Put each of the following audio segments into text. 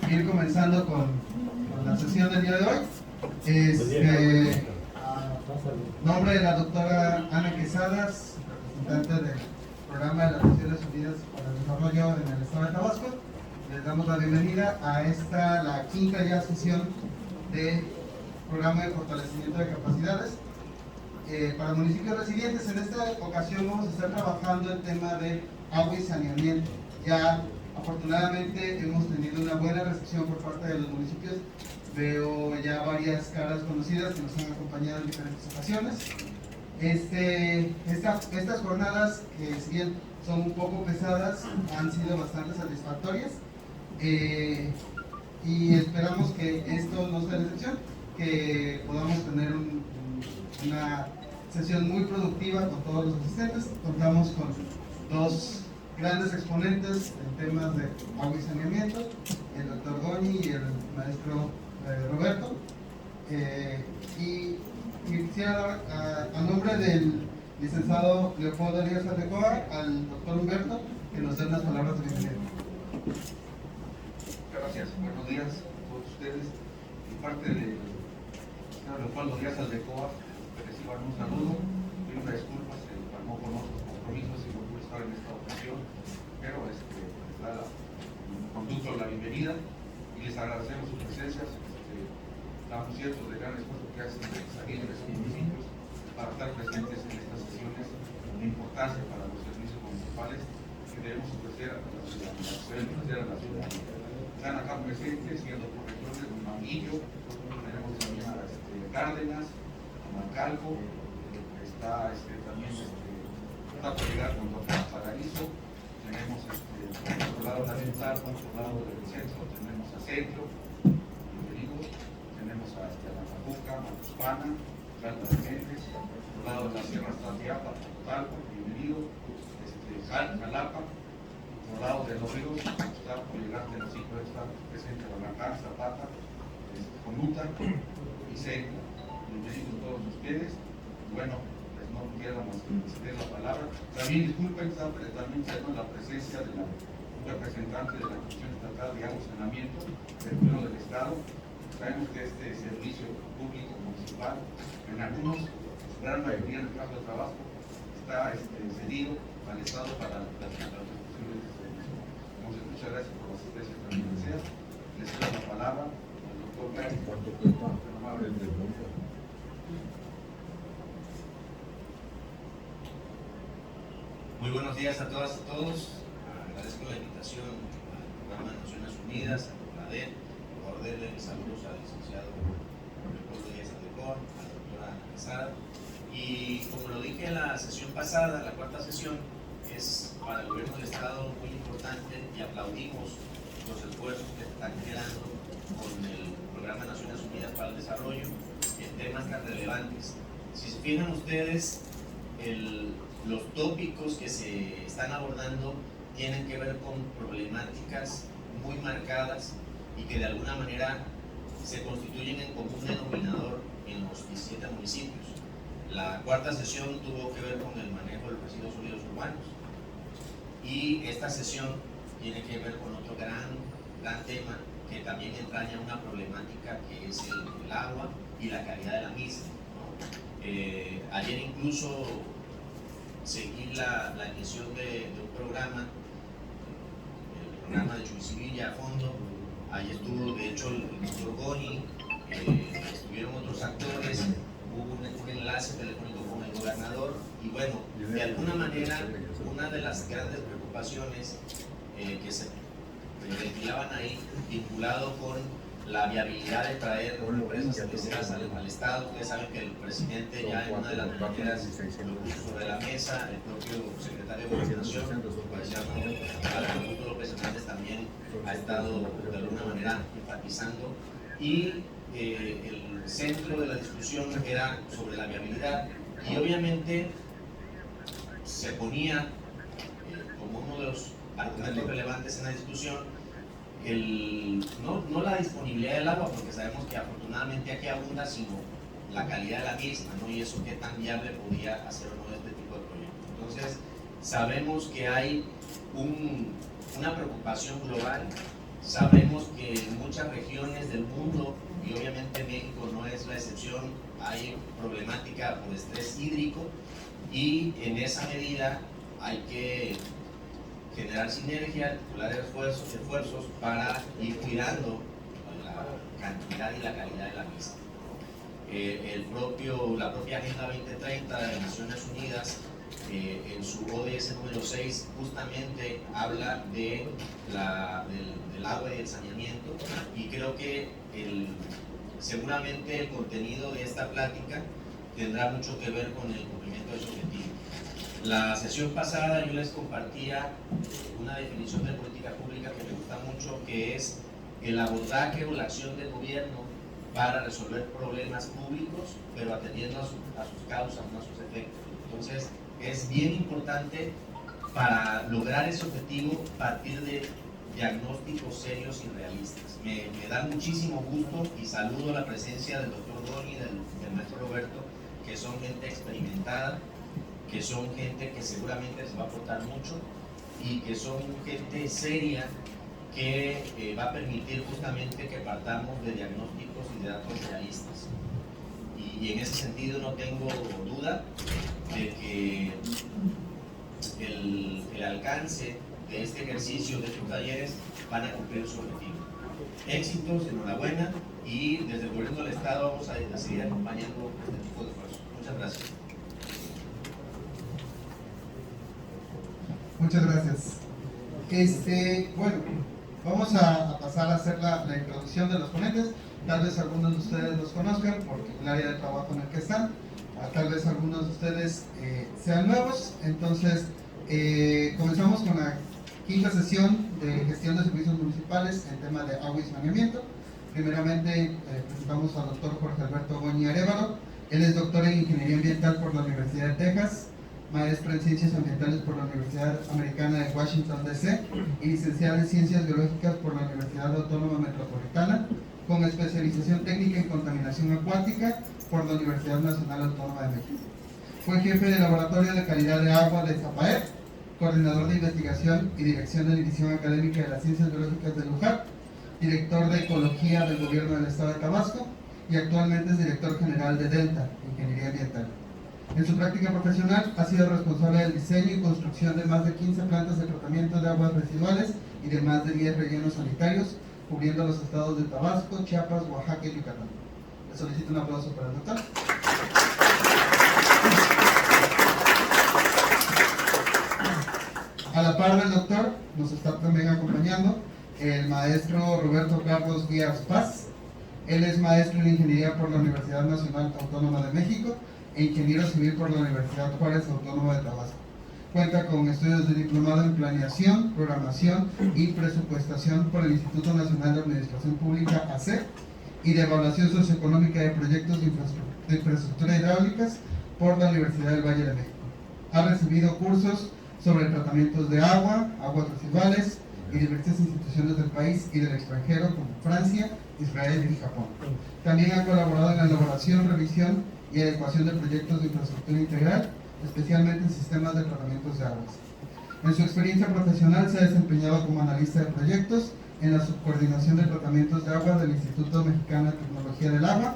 ir comenzando con la sesión del día de hoy. Nombre de la doctora Ana Quesadas, representante del Programa de las Naciones Unidas para el Desarrollo en el Estado de Tabasco. Les damos la bienvenida a esta, la quinta ya sesión del Programa de Fortalecimiento de Capacidades para municipios residentes. En esta ocasión vamos a estar trabajando el tema de agua y saneamiento. Ya afortunadamente hemos tenido una buena recepción por parte de los municipios. Veo ya varias caras conocidas que nos han acompañado en diferentes ocasiones. Estas jornadas, que si bien son un poco pesadas, han sido bastante satisfactorias, y esperamos que esto no sea la excepción, que podamos tener una sesión muy productiva con todos los asistentes. Contamos con dos grandes exponentes en temas de agua y saneamiento, el doctor Goni y el maestro Roberto, y quisiera dar a nombre del licenciado Leopoldo Díaz Aldecoa al doctor Humberto que nos dé unas palabras de bienvenida. Gracias, buenos días a todos ustedes. De parte del licenciado Leopoldo Díaz Aldecoa, reciban un saludo, pido una disculpa, se palmó con otros compromisos y no pude estar en esta ocasión, pero les da conducto la bienvenida y les agradecemos sus presencias. Estamos ciertos del gran esfuerzo que hacen los agentes y municipios para estar presentes en estas sesiones de importancia para los servicios municipales que debemos ofrecer a la ciudadanía. Están acá presentes, siendo correctores de Manguillo, tenemos también a Cárdenas, a Mancalco, está también está por llegar con Paraíso, tenemos por otro lado la Central, por otro lado del centro tenemos a Centro, tenemos a Mazapuca, Macuspana, Salta de Méndez, por lado de la Sierra Estratiapa, Totalco, bienvenido, Jalapa, por lado de los ríos, está por llegar de los ciclos, está presente Balacán, Zapata, Conuta y Seca. Bienvenidos todos ustedes. Bueno, pues no queda más que ceder la palabra. También disculpen, también tenemos la presencia de un representante de la Comisión Estatal de Agua y Saneamiento del Gobierno del Estado. Sabemos que este servicio público municipal, en algunos, gran mayoría en el caso de trabajo, está cedido al Estado para las instituciones de servicio. Muchas gracias por la asistencia también que sea. Les doy la palabra al doctor Pérez. Muy buenos días a todas y todos. Agradezco la invitación al Programa de Naciones Unidas, a CONADER, por darle saludos al licenciado Leopoldo Díaz Aldecoa, a la doctora Ana Quesada. Y como lo dije en la sesión pasada, la cuarta sesión es para el gobierno del Estado muy importante y aplaudimos los esfuerzos que están generando con el Programa de Naciones Unidas para el Desarrollo en temas tan relevantes. Si se fijan ustedes, los tópicos que se están abordando tienen que ver con problemáticas muy marcadas y que de alguna manera se constituyen en común denominador en los 17 municipios. La cuarta sesión tuvo que ver con el manejo de los residuos sólidos urbanos y esta sesión tiene que ver con otro gran tema que también entraña una problemática que es el agua y la calidad de la misma, ¿no? Ayer incluso seguí la emisión de un programa, el programa de Chuicivilla a fondo. Ahí estuvo de hecho el doctor Goni, estuvieron otros actores, hubo un enlace telefónico con el gobernador y bueno, de alguna manera una de las grandes preocupaciones que se ventilaban ahí, vinculado con la viabilidad de traer empresas cerveceras al Estado. Ustedes saben que el presidente ya en una de las maneras lo puso sobre la mesa, el propio secretario de Gobernación, Augusto López Hernández, también ha estado de alguna manera enfatizando, y el centro de la discusión era sobre la viabilidad y obviamente se ponía como uno de los argumentos relevantes en la discusión no la disponibilidad del agua, porque sabemos que afortunadamente aquí abunda, sino la calidad de la misma, ¿no? Y eso qué tan viable podía hacer o no este tipo de proyectos. Entonces, sabemos que hay una preocupación global, sabemos que otras regiones del mundo, y obviamente México no es la excepción, hay problemática por estrés hídrico, y en esa medida hay que generar sinergia, articular esfuerzos para ir cuidando la cantidad y la calidad de la misma. La propia Agenda 2030 de Naciones Unidas, en su ODS número 6, justamente habla del agua y del saneamiento, y creo que seguramente el contenido de esta plática tendrá mucho que ver con el cumplimiento de ese objetivo. La sesión pasada yo les compartía una definición de política pública que me gusta mucho, que es el abordaje o la acción del gobierno para resolver problemas públicos, pero atendiendo a sus causas, no a sus efectos. Entonces, es bien importante para lograr ese objetivo partir de diagnósticos serios y realistas. Me da muchísimo gusto y saludo la presencia del doctor Doni y del maestro Roberto, que son gente experimentada, que son gente que seguramente les va a aportar mucho y que son gente seria que va a permitir justamente que partamos de diagnósticos y de datos realistas. Y en ese sentido no tengo duda de que el alcance de este ejercicio, de estos talleres, van a cumplir su objetivo. Éxitos, enhorabuena, y desde el gobierno del Estado vamos a seguir acompañando este tipo de esfuerzos. Muchas gracias. Muchas gracias. Bueno, vamos a pasar a hacer la introducción de los ponentes. Tal vez algunos de ustedes los conozcan por el área de trabajo en el que están. Tal vez algunos de ustedes sean nuevos. Entonces, comenzamos con la quinta sesión de gestión de servicios municipales en tema de agua y saneamiento. Primeramente, presentamos al doctor Jorge Alberto Goñi Arévalo. Él es doctor en Ingeniería Ambiental por la Universidad de Texas, maestro en Ciencias Ambientales por la Universidad Americana de Washington, D.C. y licenciado en Ciencias Biológicas por la Universidad Autónoma Metropolitana, con especialización técnica en contaminación acuática por la Universidad Nacional Autónoma de México. Fue jefe de Laboratorio de Calidad de Agua de Zapaet, coordinador de investigación y dirección de División Académica de las Ciencias Biológicas de Luján, director de Ecología del Gobierno del Estado de Tabasco, y actualmente es director general de Delta, Ingeniería Ambiental. En su práctica profesional ha sido responsable del diseño y construcción de más de 15 plantas de tratamiento de aguas residuales y de más de 10 rellenos sanitarios, cubriendo los estados de Tabasco, Chiapas, Oaxaca y Yucatán. Le solicito un aplauso para el doctor. A la par del doctor nos está también acompañando el maestro Roberto Carlos Díaz Paz. Él es maestro en Ingeniería por la Universidad Nacional Autónoma de México e ingeniero civil por la Universidad Juárez Autónoma de Tabasco. Cuenta con estudios de diplomado en planeación, programación y presupuestación por el Instituto Nacional de Administración Pública, ACE, y de evaluación socioeconómica de proyectos de infraestructura hidráulicas por la Universidad del Valle de México. Ha recibido cursos sobre tratamientos de agua, aguas residuales y diversas instituciones del país y del extranjero como Francia, Israel y Japón. También ha colaborado en la elaboración, revisión y adecuación de proyectos de infraestructura integral, especialmente en sistemas de tratamientos de aguas. En su experiencia profesional se ha desempeñado como analista de proyectos en la subcoordinación de tratamientos de agua del Instituto Mexicano de Tecnología del Agua.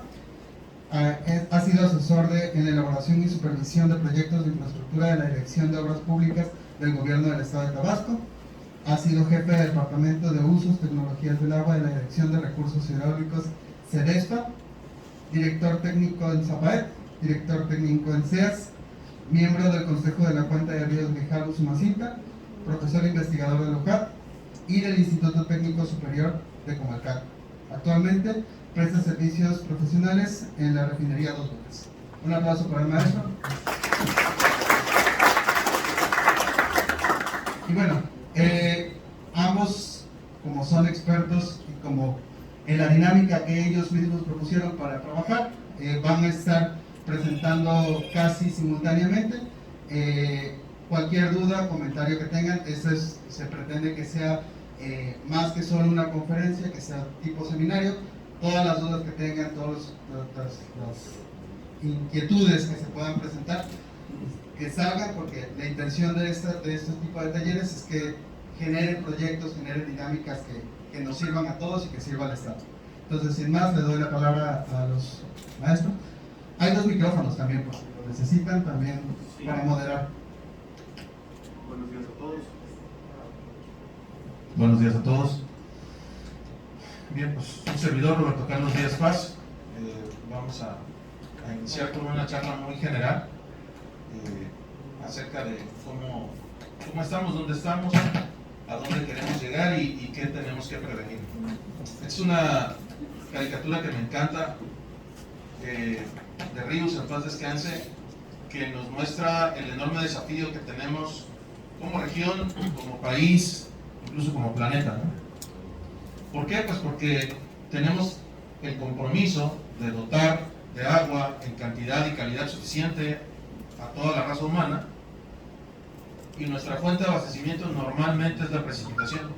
Ha sido asesor en la elaboración y supervisión de proyectos de infraestructura de la Dirección de Obras Públicas del Gobierno del Estado de Tabasco. Ha sido jefe del Departamento de Usos, Tecnologías del Agua de la Dirección de Recursos Hidráulicos, CEDESPA, director técnico en Zapaet, director técnico en CEAS, miembro del Consejo de la Cuenca de Ríos Grijalvo Sumacinta, profesor investigador de LOCAT y del Instituto Técnico Superior de Comalcalco. Actualmente presta servicios profesionales en la refinería Dos Bocas. Un aplauso para el maestro. Y bueno, ambos, como son expertos y como en la dinámica que ellos mismos propusieron para trabajar, van a estar presentando casi simultáneamente. Cualquier duda, comentario que tengan, se pretende que sea más que solo una conferencia, que sea tipo seminario. Todas las dudas que tengan, todas las inquietudes que se puedan presentar, que salgan, porque la intención de este tipo de talleres es que generen proyectos, generen dinámicas que nos sirvan a todos y que sirva al Estado. Entonces, sin más, le doy la palabra a los maestros. Hay 2 micrófonos también, por si lo necesitan, también para moderar. Buenos días a todos. Buenos días a todos. Bien, pues un servidor, Roberto Carlos Díaz Paz. Vamos a iniciar con una charla muy general acerca de cómo estamos, dónde estamos, a dónde queremos llegar y qué tenemos que prevenir. Es una caricatura que me encanta, de Ríos, en paz descanse, que nos muestra el enorme desafío que tenemos como región, como país, incluso como planeta, ¿no? ¿Por qué? Pues porque tenemos el compromiso de dotar de agua en cantidad y calidad suficiente a toda la raza humana, y nuestra fuente de abastecimiento normalmente es la precipitación,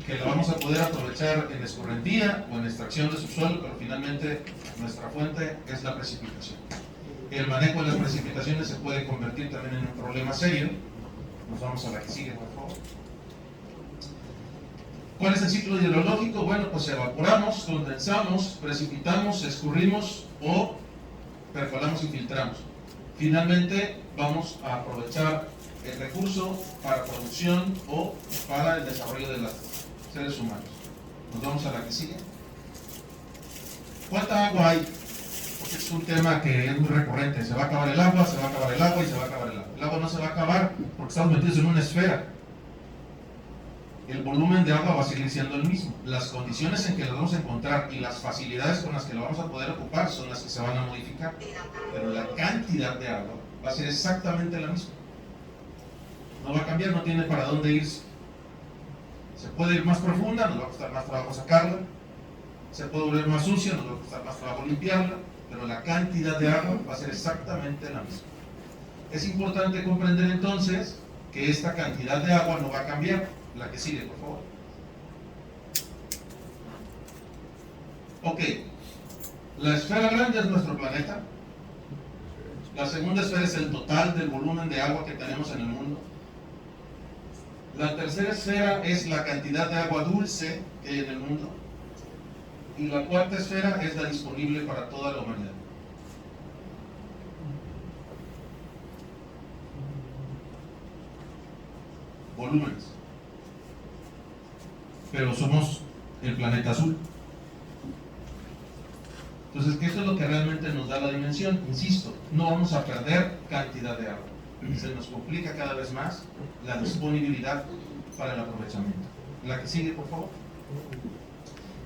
que la vamos a poder aprovechar en escorrentía o en extracción de subsuelo, pero finalmente nuestra fuente es la precipitación. El manejo de las precipitaciones se puede convertir también en un problema serio. Nos vamos a la que sigue, por favor. ¿Cuál es el ciclo hidrológico? Bueno, pues evaporamos, condensamos, precipitamos, escurrimos o percolamos y filtramos. Finalmente vamos a aprovechar el recurso para producción o para el desarrollo de los seres humanos. Nos vamos a la que sigue. ¿Cuánta agua hay? Porque es un tema que es muy recurrente. Se va a acabar el agua, se va a acabar el agua y se va a acabar el agua. El agua no se va a acabar porque estamos metidos en una esfera. El volumen de agua va a seguir siendo el mismo. Las condiciones en que lo vamos a encontrar y las facilidades con las que lo vamos a poder ocupar son las que se van a modificar. Pero la cantidad de agua va a ser exactamente la misma. No va a cambiar, no tiene para dónde irse. Se puede ir más profunda, nos va a costar más trabajo sacarla. Se puede volver más sucia, nos va a costar más trabajo limpiarla. Pero la cantidad de agua va a ser exactamente la misma. Es importante comprender entonces que esta cantidad de agua no va a cambiar. La que sigue, por favor. Ok, la esfera grande es nuestro planeta. La segunda esfera es el total del volumen de agua que tenemos en el mundo. La tercera esfera es la cantidad de agua dulce que hay en el mundo. Y la cuarta esfera es la disponible para toda la humanidad. Volúmenes. Pero somos el planeta azul. Entonces, que esto es lo que realmente nos da la dimensión. Insisto, no vamos a perder cantidad de agua. Se nos complica cada vez más la disponibilidad para el aprovechamiento. La que sigue, por favor.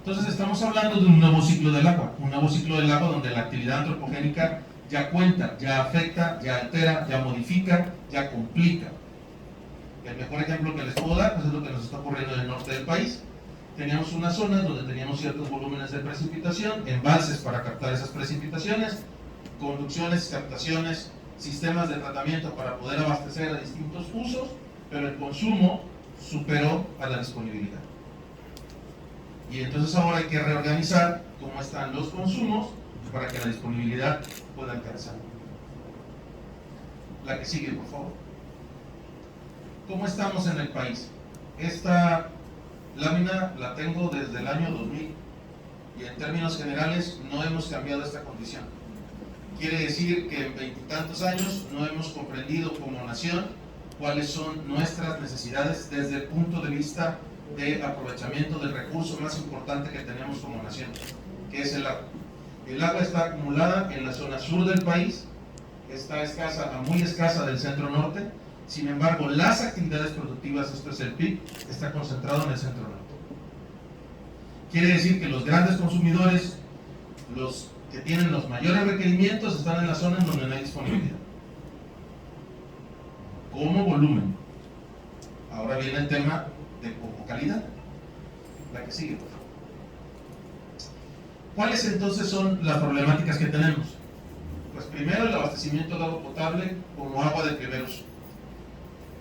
Entonces, estamos hablando de un nuevo ciclo del agua. Un nuevo ciclo del agua donde la actividad antropogénica ya cuenta, ya afecta, ya altera, ya modifica, ya complica. El mejor ejemplo que les puedo dar pues es lo que nos está ocurriendo en el norte del país. Teníamos unas zonas donde teníamos ciertos volúmenes de precipitación, embalses para captar esas precipitaciones, conducciones, captaciones, sistemas de tratamiento para poder abastecer a distintos usos, pero el consumo superó a la disponibilidad. Y entonces ahora hay que reorganizar cómo están los consumos para que la disponibilidad pueda alcanzar. La que sigue, por favor. ¿Cómo estamos en el país? Esta lámina la tengo desde el año 2000 y en términos generales no hemos cambiado esta condición. Quiere decir que en 20 y tantos años no hemos comprendido como nación cuáles son nuestras necesidades desde el punto de vista de aprovechamiento del recurso más importante que tenemos como nación, que es el agua. El agua está acumulada en la zona sur del país, está escasa a muy escasa del centro norte. Sin embargo, las actividades productivas, esto es el PIB, está concentrado en el centro norte. Quiere decir que los grandes consumidores, los que tienen los mayores requerimientos, están en las zonas donde no hay disponibilidad. Como volumen. Ahora viene el tema de como calidad. La que sigue, por favor. ¿Cuáles entonces son las problemáticas que tenemos? Pues primero, el abastecimiento de agua potable como agua de primer uso.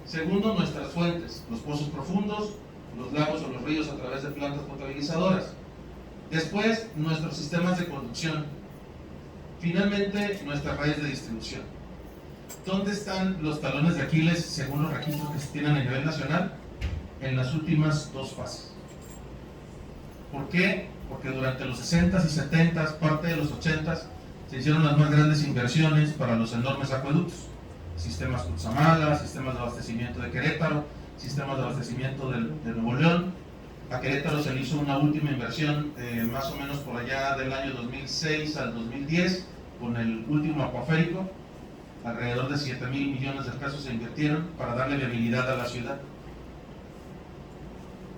Segundo, nuestras fuentes, los pozos profundos, los lagos o los ríos a través de plantas potabilizadoras. Después, nuestros sistemas de conducción. Finalmente, nuestras redes de distribución. ¿Dónde están los talones de Aquiles según los registros que se tienen a nivel nacional? En las últimas dos fases. ¿Por qué? Porque durante los 60s y 70s, parte de los 80s, se hicieron las más grandes inversiones para los enormes acueductos. Sistemas Cutzamala, sistemas de abastecimiento de Querétaro, sistemas de abastecimiento de Nuevo León. A Querétaro se le hizo una última inversión más o menos por allá del año 2006 al 2010 con el último acuaférico. Alrededor de 7,000 millones de pesos se invirtieron para darle viabilidad a la ciudad.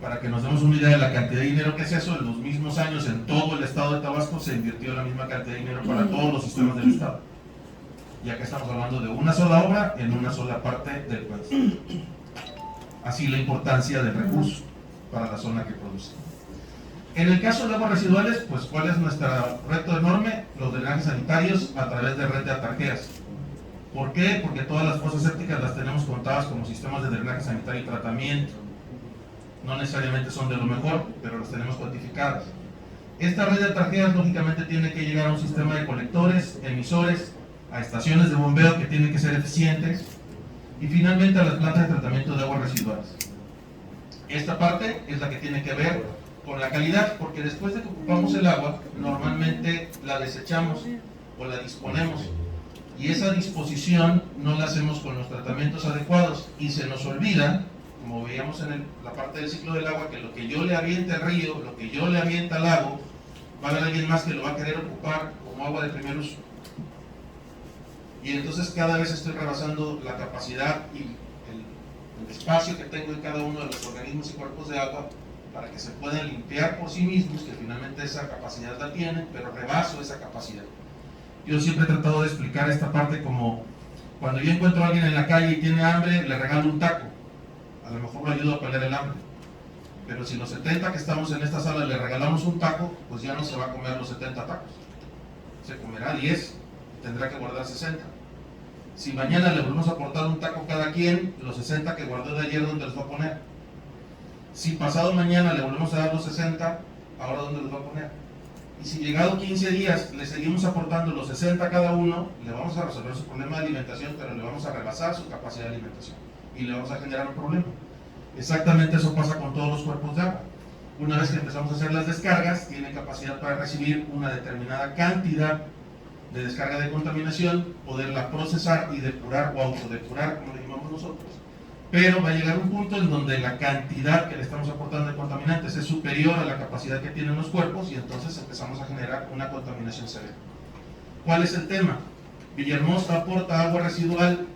Para que nos demos una idea de la cantidad de dinero que es eso, en los mismos años en todo el estado de Tabasco se invirtió la misma cantidad de dinero para todos los sistemas del estado. Ya que estamos hablando de una sola obra en una sola parte del país. Así la importancia del recurso para la zona que produce. En el caso de aguas residuales, pues ¿cuál es nuestro reto enorme? Los drenajes sanitarios a través de red de atarjeas. ¿Por qué? Porque todas las fosas sépticas las tenemos contadas como sistemas de drenaje sanitario y tratamiento. No necesariamente son de lo mejor, pero las tenemos cuantificadas. Esta red de atarjeas lógicamente tiene que llegar a un sistema de colectores, emisores, a estaciones de bombeo que tienen que ser eficientes y finalmente a las plantas de tratamiento de aguas residuales. Esta parte es la que tiene que ver con la calidad, porque después de que ocupamos el agua, normalmente la desechamos o la disponemos. Y esa disposición no la hacemos con los tratamientos adecuados y se nos olvida, como veíamos en la parte del ciclo del agua, que lo que yo le aviente al río, lo que yo le aviente al lago, va a haber alguien más que lo va a querer ocupar como agua de primer uso. Y entonces cada vez estoy rebasando la capacidad y el espacio que tengo en cada uno de los organismos y cuerpos de agua para que se puedan limpiar por sí mismos, que finalmente esa capacidad la tienen, pero rebaso esa capacidad. Yo siempre he tratado de explicar esta parte como cuando yo encuentro a alguien en la calle y tiene hambre, le regalo un taco. A lo mejor lo ayudo a pelear el hambre. Pero si los 70 que estamos en esta sala le regalamos un taco, pues ya no se va a comer los 70 tacos. Se comerá 10, tendrá que guardar 60. Si mañana le volvemos a aportar un taco cada quien, los 60 que guardó de ayer, ¿dónde los va a poner? Si pasado mañana le volvemos a dar los 60, ¿ahora dónde los va a poner? Y si llegado 15 días le seguimos aportando los 60 a cada uno, le vamos a resolver su problema de alimentación, pero le vamos a rebasar su capacidad de alimentación y le vamos a generar un problema. Exactamente eso pasa con todos los cuerpos de agua. Una vez que empezamos a hacer las descargas, tiene capacidad para recibir una determinada cantidad de descarga de contaminación, poderla procesar y depurar o autodepurar, como le llamamos nosotros. Pero va a llegar un punto en donde la cantidad que le estamos aportando de contaminantes es superior a la capacidad que tienen los cuerpos y entonces empezamos a generar una contaminación severa. ¿Cuál es el tema? Villahermosa aporta agua residual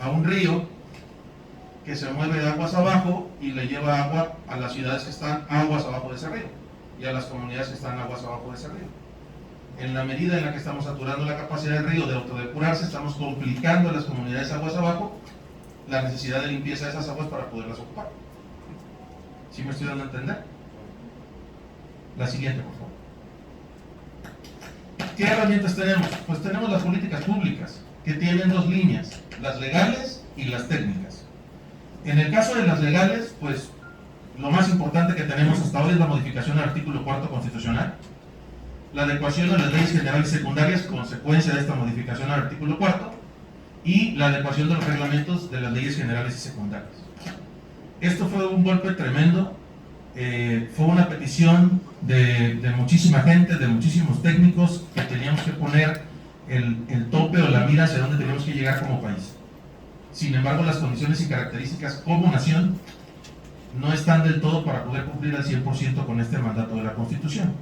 a un río que se mueve de aguas abajo y le lleva agua a las ciudades que están aguas abajo de ese río y a las comunidades que están aguas abajo de ese río. En la medida en la que estamos saturando la capacidad del río de autodepurarse, estamos complicando a las comunidades aguas abajo la necesidad de limpieza de esas aguas para poderlas ocupar. ¿Sí me estoy dando a entender? La siguiente, por favor. ¿Qué herramientas tenemos? Pues tenemos las políticas públicas, que tienen dos líneas, las legales y las técnicas. En el caso de las legales, pues lo más importante que tenemos hasta hoy es la modificación del artículo 4 constitucional, la adecuación a las leyes generales y secundarias, consecuencia de esta modificación al artículo 4, y la adecuación de los reglamentos de las leyes generales y secundarias. Esto fue un golpe tremendo, fue una petición de muchísima gente, de muchísimos técnicos, que teníamos que poner el tope o la mira hacia dónde teníamos que llegar como país. Sin embargo, las condiciones y características como nación no están del todo para poder cumplir al 100% con este mandato de la Constitución.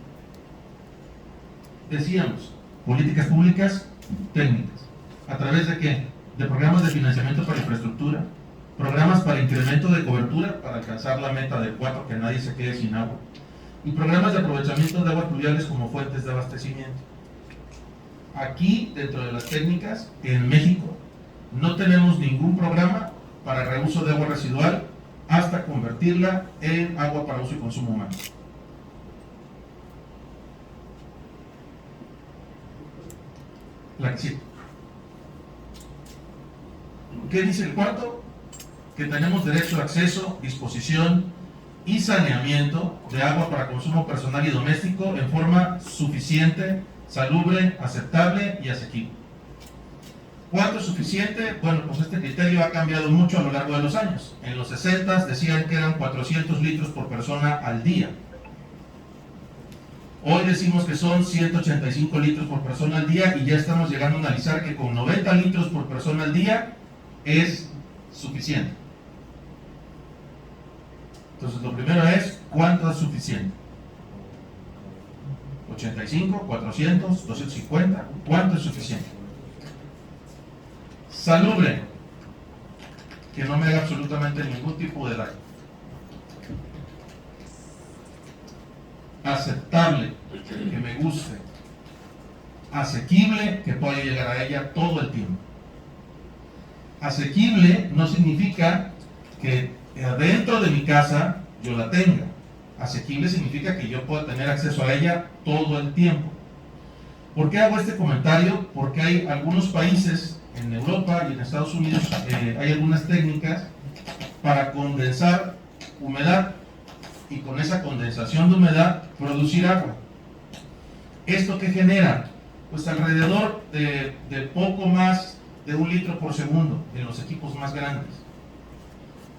Decíamos, políticas públicas, técnicas. ¿A través de qué? De programas de financiamiento para infraestructura, programas para incremento de cobertura para alcanzar la meta de 4, que nadie se quede sin agua, y programas de aprovechamiento de aguas pluviales como fuentes de abastecimiento. Aquí, dentro de las técnicas, en México, no tenemos ningún programa para reuso de agua residual hasta convertirla en agua para uso y consumo humano. La que sigue. ¿Qué dice el cuarto? Que tenemos derecho a acceso, disposición y saneamiento de agua para consumo personal y doméstico en forma suficiente, salubre, aceptable y asequible. ¿Cuánto es suficiente? Bueno, pues este criterio ha cambiado mucho a lo largo de los años. En los 60 decían que eran 400 litros por persona al día. Hoy decimos que son 185 litros por persona al día y ya estamos llegando a analizar que con 90 litros por persona al día es suficiente. Entonces lo primero es, ¿cuánto es suficiente? 85, 400, 250, ¿cuánto es suficiente? Salubre, que no me haga absolutamente ningún tipo de daño. Aceptable, que me guste. Asequible, que pueda llegar a ella todo el tiempo. Asequible no significa que adentro de mi casa yo la tenga. Asequible significa que yo pueda tener acceso a ella todo el tiempo. ¿Por qué hago este comentario? Porque hay algunos países en Europa y en Estados Unidos, hay algunas técnicas para condensar humedad y con esa condensación de humedad producir agua. ¿Esto qué genera? Pues alrededor de poco más de 1 litro por segundo en los equipos más grandes.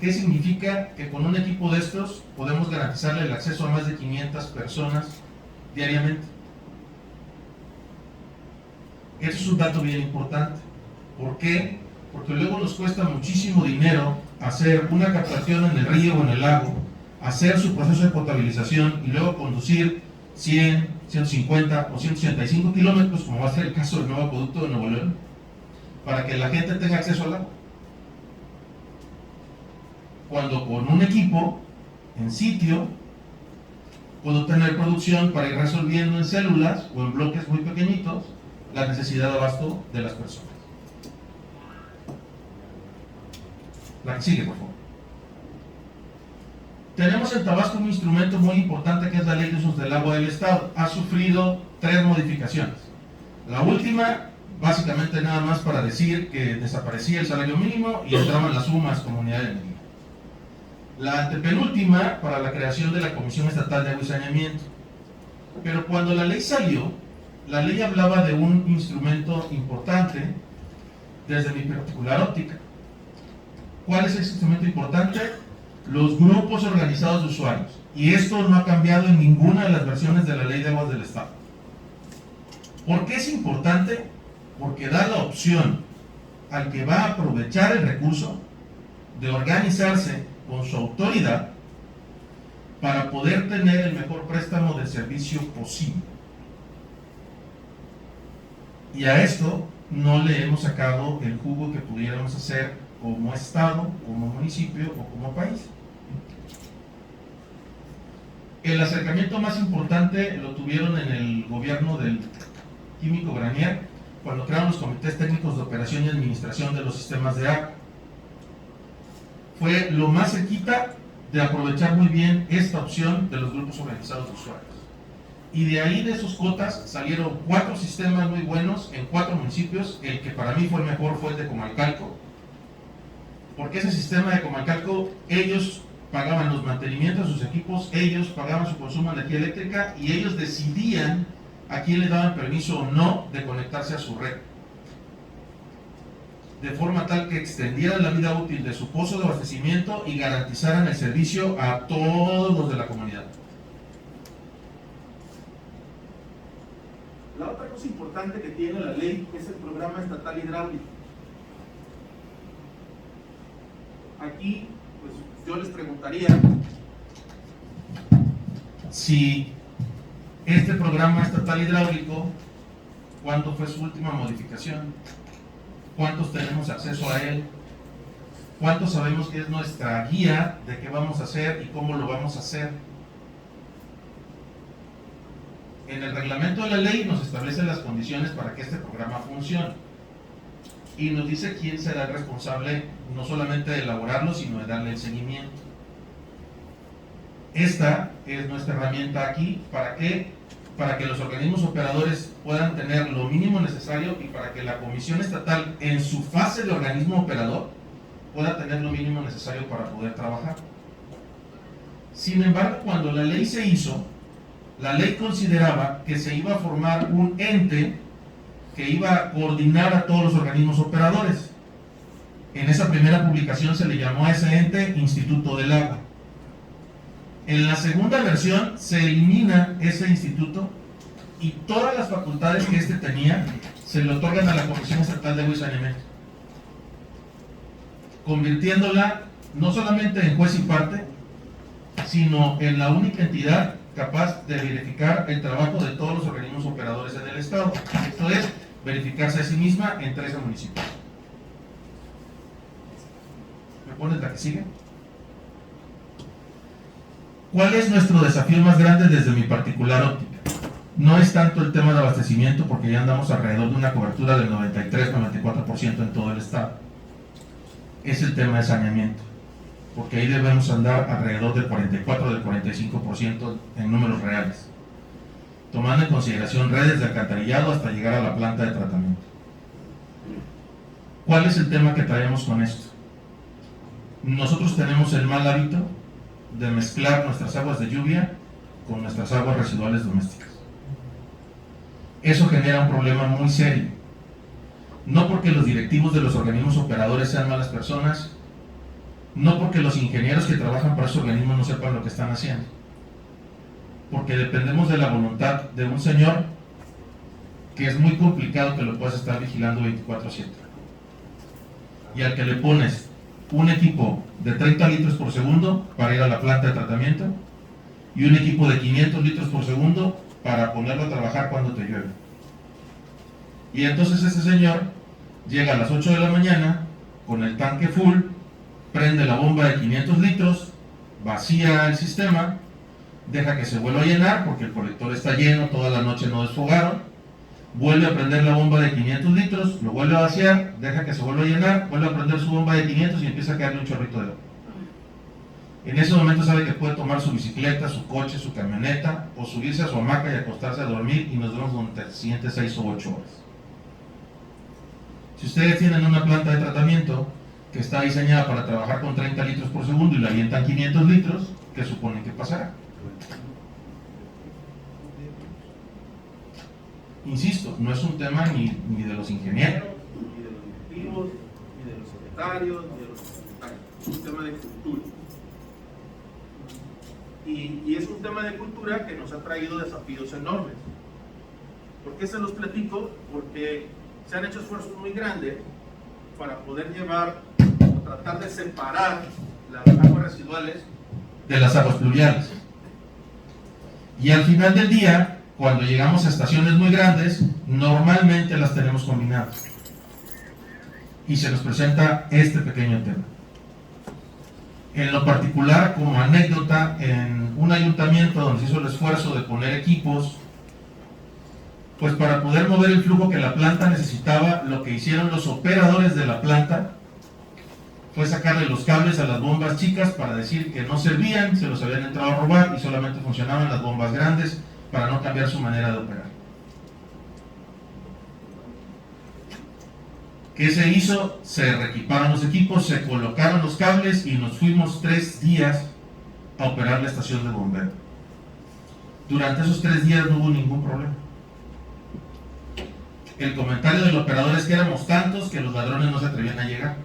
¿Qué significa? Que con un equipo de estos podemos garantizarle el acceso a más de 500 personas diariamente. Eso es un dato bien importante. ¿Por qué? Porque luego nos cuesta muchísimo dinero hacer una captación en el río o en el lago, hacer su proceso de potabilización y luego conducir 100, 150 o 185 kilómetros, como va a ser el caso del nuevo acueducto de Nuevo León, para que la gente tenga acceso al agua. Cuando con un equipo en sitio puedo tener producción para ir resolviendo en células o en bloques muy pequeñitos la necesidad de abasto de las personas. La que sigue, por favor. Tenemos en Tabasco un instrumento muy importante que es la Ley de Usos del Agua del Estado. Ha sufrido 3 modificaciones. La última, básicamente nada más para decir que desaparecía el salario mínimo y entraban las sumas como unidad de medida. La antepenúltima, para la creación de la Comisión Estatal de Agua y Saneamiento. Pero cuando la ley salió, la ley hablaba de un instrumento importante desde mi particular óptica. ¿Cuál es ese instrumento importante? Los grupos organizados de usuarios. Y esto no ha cambiado en ninguna de las versiones de la Ley de Aguas del Estado. ¿Por qué es importante? Porque da la opción al que va a aprovechar el recurso de organizarse con su autoridad para poder tener el mejor préstamo de servicio posible. Y a esto no le hemos sacado el jugo que pudiéramos hacer como Estado, como municipio o como país. El acercamiento más importante lo tuvieron en el gobierno del Químico Granier, cuando crearon los comités técnicos de operación y administración de los sistemas de agua. Fue lo más cerquita de aprovechar muy bien esta opción de los grupos organizados de usuarios. Y de ahí, de sus cotas, salieron 4 sistemas muy buenos en 4 municipios. El que para mí fue el mejor fue el de Comalcalco, porque ese sistema de Comalcalco, ellos pagaban los mantenimientos de sus equipos, ellos pagaban su consumo de energía eléctrica y ellos decidían a quién le daban permiso o no de conectarse a su red, de forma tal que extendieran la vida útil de su pozo de abastecimiento y garantizaran el servicio a todos los de la comunidad. La otra cosa importante que tiene la ley es el programa estatal hidráulico. Aquí, pues yo les preguntaría Si este programa estatal hidráulico, ¿cuándo fue su última modificación? ¿Cuántos tenemos acceso a él? ¿Cuántos sabemos que es nuestra guía de qué vamos a hacer y cómo lo vamos a hacer? En el reglamento de la ley nos establecen las condiciones para que este programa funcione y nos dice quién será el responsable no solamente de elaborarlo, sino de darle el seguimiento. Esta es nuestra herramienta aquí. ¿Para qué? Para que los organismos operadores puedan tener lo mínimo necesario y para que la Comisión Estatal, en su fase de organismo operador, pueda tener lo mínimo necesario para poder trabajar. Sin embargo, cuando la ley se hizo, la ley consideraba que se iba a formar un ente que iba a coordinar a todos los organismos operadores. En esa primera publicación se le llamó a ese ente Instituto del Agua. En la segunda versión se elimina ese instituto y todas las facultades que este tenía se le otorgan a la Comisión Estatal de Agua y Saneamiento, convirtiéndola no solamente en juez y parte, sino en la única entidad capaz de verificar el trabajo de todos los organismos operadores en el Estado. Esto es, verificarse a sí misma en 13 municipios. ¿Me pones la que sigue? ¿Cuál es nuestro desafío más grande desde mi particular óptica? No es tanto el tema de abastecimiento, porque ya andamos alrededor de una cobertura del 93-94% en todo el Estado. Es el tema de saneamiento, porque ahí debemos andar alrededor del 44 del 45% en números reales, tomando en consideración redes de alcantarillado hasta llegar a la planta de tratamiento. ¿Cuál es el tema que traemos con esto? Nosotros tenemos el mal hábito de mezclar nuestras aguas de lluvia con nuestras aguas residuales domésticas. Eso genera un problema muy serio. No porque los directivos de los organismos operadores sean malas personas, no porque los ingenieros que trabajan para esos organismos no sepan lo que están haciendo, porque dependemos de la voluntad de un señor que es muy complicado que lo puedas estar vigilando 24/7, y al que le pones un equipo de 30 litros por segundo para ir a la planta de tratamiento y un equipo de 500 litros por segundo para ponerlo a trabajar cuando te llueve. Y entonces ese señor llega a las 8 de la mañana con el tanque full, prende la bomba de 500 litros, vacía el sistema, deja que se vuelva a llenar porque el colector está lleno, toda la noche no desfogaron, vuelve a prender la bomba de 500 litros, lo vuelve a vaciar, deja que se vuelva a llenar, vuelve a prender su bomba de 500 y empieza a caerle un chorrito de agua. En ese momento sabe que puede tomar su bicicleta, su coche, su camioneta, o subirse a su hamaca y acostarse a dormir, y nos vemos durante las siguientes 6 o 8 horas. Si ustedes tienen una planta de tratamiento que está diseñada para trabajar con 30 litros por segundo y le avientan 500 litros, ¿qué suponen que pasará? Insisto, no es un tema ni de los ingenieros, Ni de los directivos, ni de los secretarios, ni de los secretarios. Es un tema de cultura. Y es un tema de cultura que nos ha traído desafíos enormes. ¿Por qué se los platico? Porque se han hecho esfuerzos muy grandes para poder llevar o tratar de separar las aguas residuales de las aguas pluviales. Y al final del día, cuando llegamos a estaciones muy grandes, normalmente las tenemos combinadas. Y se nos presenta este pequeño tema. En lo particular, como anécdota, en un ayuntamiento donde se hizo el esfuerzo de poner equipos, pues para poder mover el flujo que la planta necesitaba, lo que hicieron los operadores de la planta fue sacarle los cables a las bombas chicas para decir que no servían, se los habían entrado a robar y solamente funcionaban las bombas grandes para no cambiar su manera de operar. ¿Qué se hizo? Se reequiparon los equipos, se colocaron los cables y nos fuimos 3 días a operar la estación de bombeo. Durante esos 3 días no hubo ningún problema. El comentario del operador es que éramos tantos que los ladrones no se atrevían a llegar.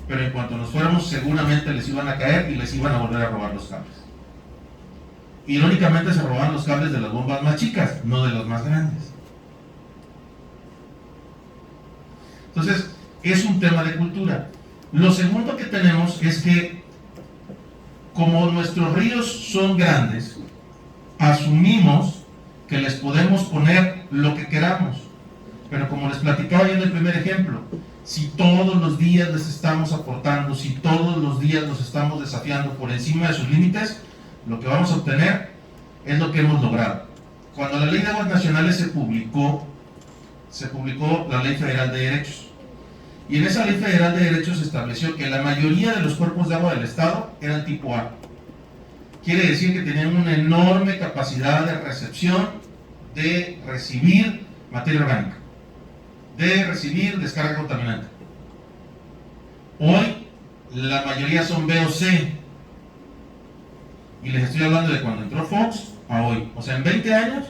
Pero en cuanto nos fuéramos, seguramente les iban a caer y les iban a volver a robar los cables. Irónicamente se robaban los cables de las bombas más chicas, no de las más grandes. Entonces, es un tema de cultura. Lo segundo que tenemos es que, como nuestros ríos son grandes, asumimos que les podemos poner lo que queramos. Pero como les platicaba yo en el primer ejemplo, si todos los días les estamos aportando, si todos los días los estamos desafiando por encima de sus límites, lo que vamos a obtener es lo que hemos logrado. Cuando la Ley de Aguas Nacionales se publicó la Ley Federal de Derechos. Y en esa Ley Federal de Derechos se estableció que la mayoría de los cuerpos de agua del Estado eran tipo A. Quiere decir que tenían una enorme capacidad de recepción, de recibir materia orgánica, de recibir descarga contaminante. Hoy la mayoría son B o C. Y les estoy hablando de cuando entró Fox a hoy. O sea, en 20 años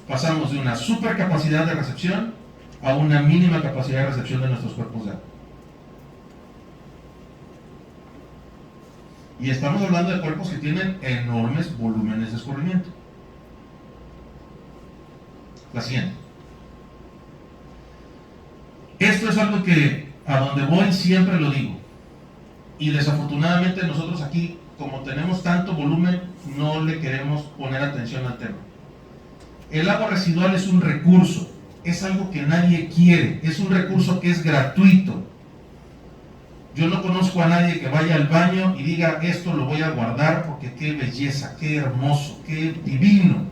pasamos de una super capacidad de recepción a una mínima capacidad de recepción de nuestros cuerpos de agua. Y estamos hablando de cuerpos que tienen enormes volúmenes de escurrimiento. La siguiente. Esto es algo que a donde voy siempre lo digo. Y desafortunadamente nosotros aquí, como tenemos tanto volumen, no le queremos poner atención al tema. El agua residual es un recurso, es algo que nadie quiere, es un recurso que es gratuito. Yo no conozco a nadie que vaya al baño y diga, esto lo voy a guardar porque qué belleza, qué hermoso, qué divino.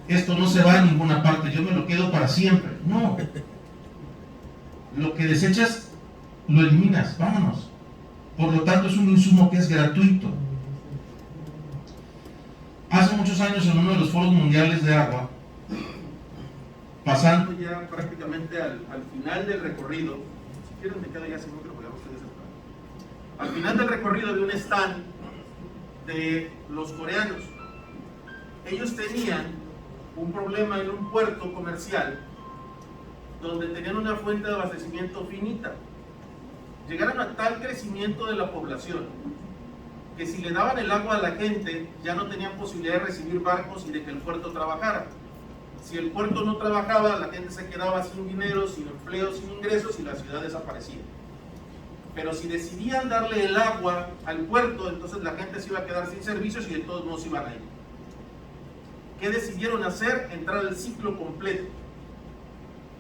Esto no se va a ninguna parte, yo me lo quedo para siempre. No. Lo que desechas, lo eliminas, vámonos. Por lo tanto, es un insumo que es gratuito. Hace muchos años, en uno de los foros mundiales de agua, pasando ya prácticamente al final del recorrido, si quieren me quedo ya sin micro, porque ustedes están. Al final del recorrido había un stand de los coreanos. Ellos tenían un problema en un puerto comercial donde tenían una fuente de abastecimiento finita. Llegaron a tal crecimiento de la población que si le daban el agua a la gente ya no tenían posibilidad de recibir barcos y de que el puerto trabajara. Si el puerto no trabajaba, la gente se quedaba sin dinero, sin empleo, sin ingresos y la ciudad desaparecía. Pero si decidían darle el agua al puerto, entonces la gente se iba a quedar sin servicios y de todos modos iban a ir. ¿Qué decidieron hacer? Entrar al ciclo completo.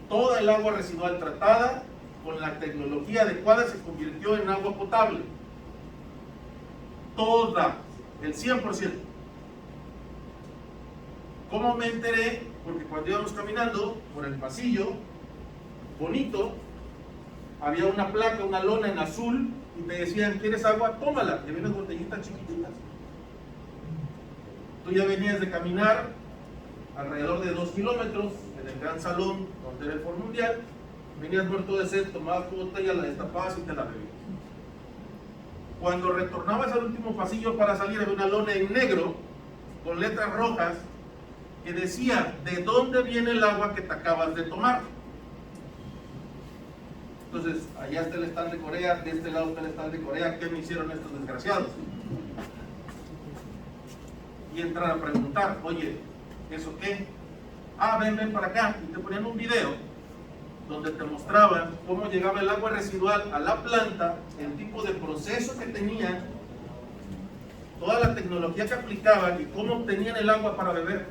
Toda el agua residual tratada con la tecnología adecuada se convirtió en agua potable. Toda, el 100%. ¿Cómo me enteré? Porque cuando íbamos caminando por el pasillo, bonito, había una placa, una lona en azul, y te decían, ¿quieres agua? Tómala. Y había unas botellitas chiquititas. Tú ya venías de caminar alrededor de 2 kilómetros en el gran salón donde era el Foro Mundial, venías muerto de sed, tomabas tu botella, la destapabas y te la bebías. Cuando retornabas al último pasillo para salir, había una lona en negro con letras rojas que decía de dónde viene el agua que te acabas de tomar. Entonces, allá está el stand de Corea, de este lado está el stand de Corea. ¿Qué me hicieron estos desgraciados? Y entrar a preguntar, oye, ¿eso qué? Ah, ven para acá. Y te ponían un video donde te mostraban cómo llegaba el agua residual a la planta, el tipo de proceso que tenían, toda la tecnología que aplicaban y cómo obtenían el agua para beber.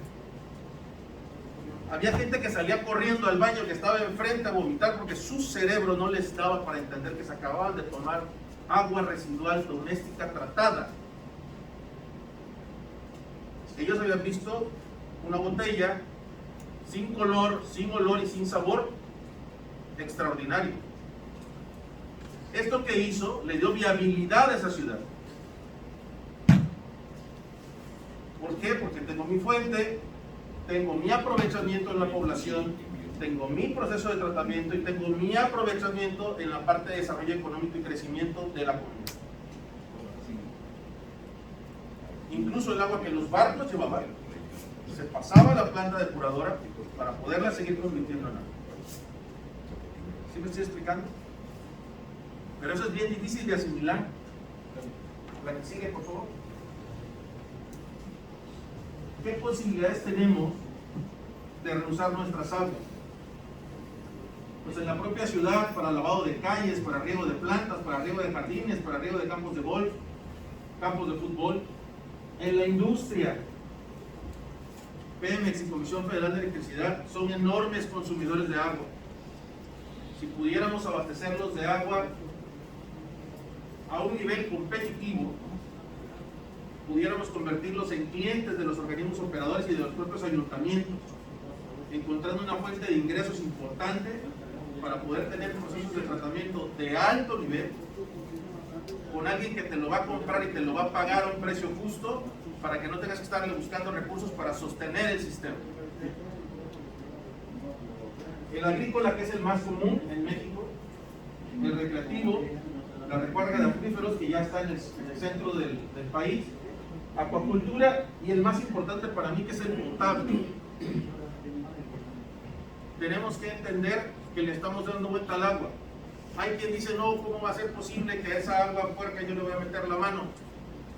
Había gente que salía corriendo al baño que estaba enfrente a vomitar porque su cerebro no les daba para entender que se acababan de tomar agua residual doméstica tratada. Ellos habían visto una botella sin color, sin olor y sin sabor, extraordinario. Esto que hizo le dio viabilidad a esa ciudad. ¿Por qué? Porque tengo mi fuente, tengo mi aprovechamiento en la población, tengo mi proceso de tratamiento y tengo mi aprovechamiento en la parte de desarrollo económico y crecimiento de la comunidad. Incluso el agua que los barcos llevaban se pasaba a la planta depuradora para poderla seguir convirtiendo en agua. ¿Sí me estoy explicando? Pero eso es bien difícil de asimilar. La que sigue, por favor. ¿Qué posibilidades tenemos de reusar nuestras aguas? Pues en la propia ciudad, para lavado de calles, para riego de plantas, para riego de jardines, para riego de campos de golf, campos de fútbol. En la industria, Pemex y Comisión Federal de Electricidad son enormes consumidores de agua. Si pudiéramos abastecerlos de agua a un nivel competitivo, pudiéramos convertirlos en clientes de los organismos operadores y de los propios ayuntamientos, encontrando una fuente de ingresos importante para poder tener procesos de tratamiento de alto nivel, con alguien que te lo va a comprar y te lo va a pagar a un precio justo, para que no tengas que estarle buscando recursos para sostener el sistema. El agrícola, que es el más común en México, el recreativo, la recarga de acuíferos, que ya está en el centro del país, acuacultura y el más importante para mí, que es el potable. Tenemos que entender que le estamos dando vuelta al agua. Hay quien dice, no, ¿cómo va a ser posible que a esa agua puerca yo le voy a meter la mano?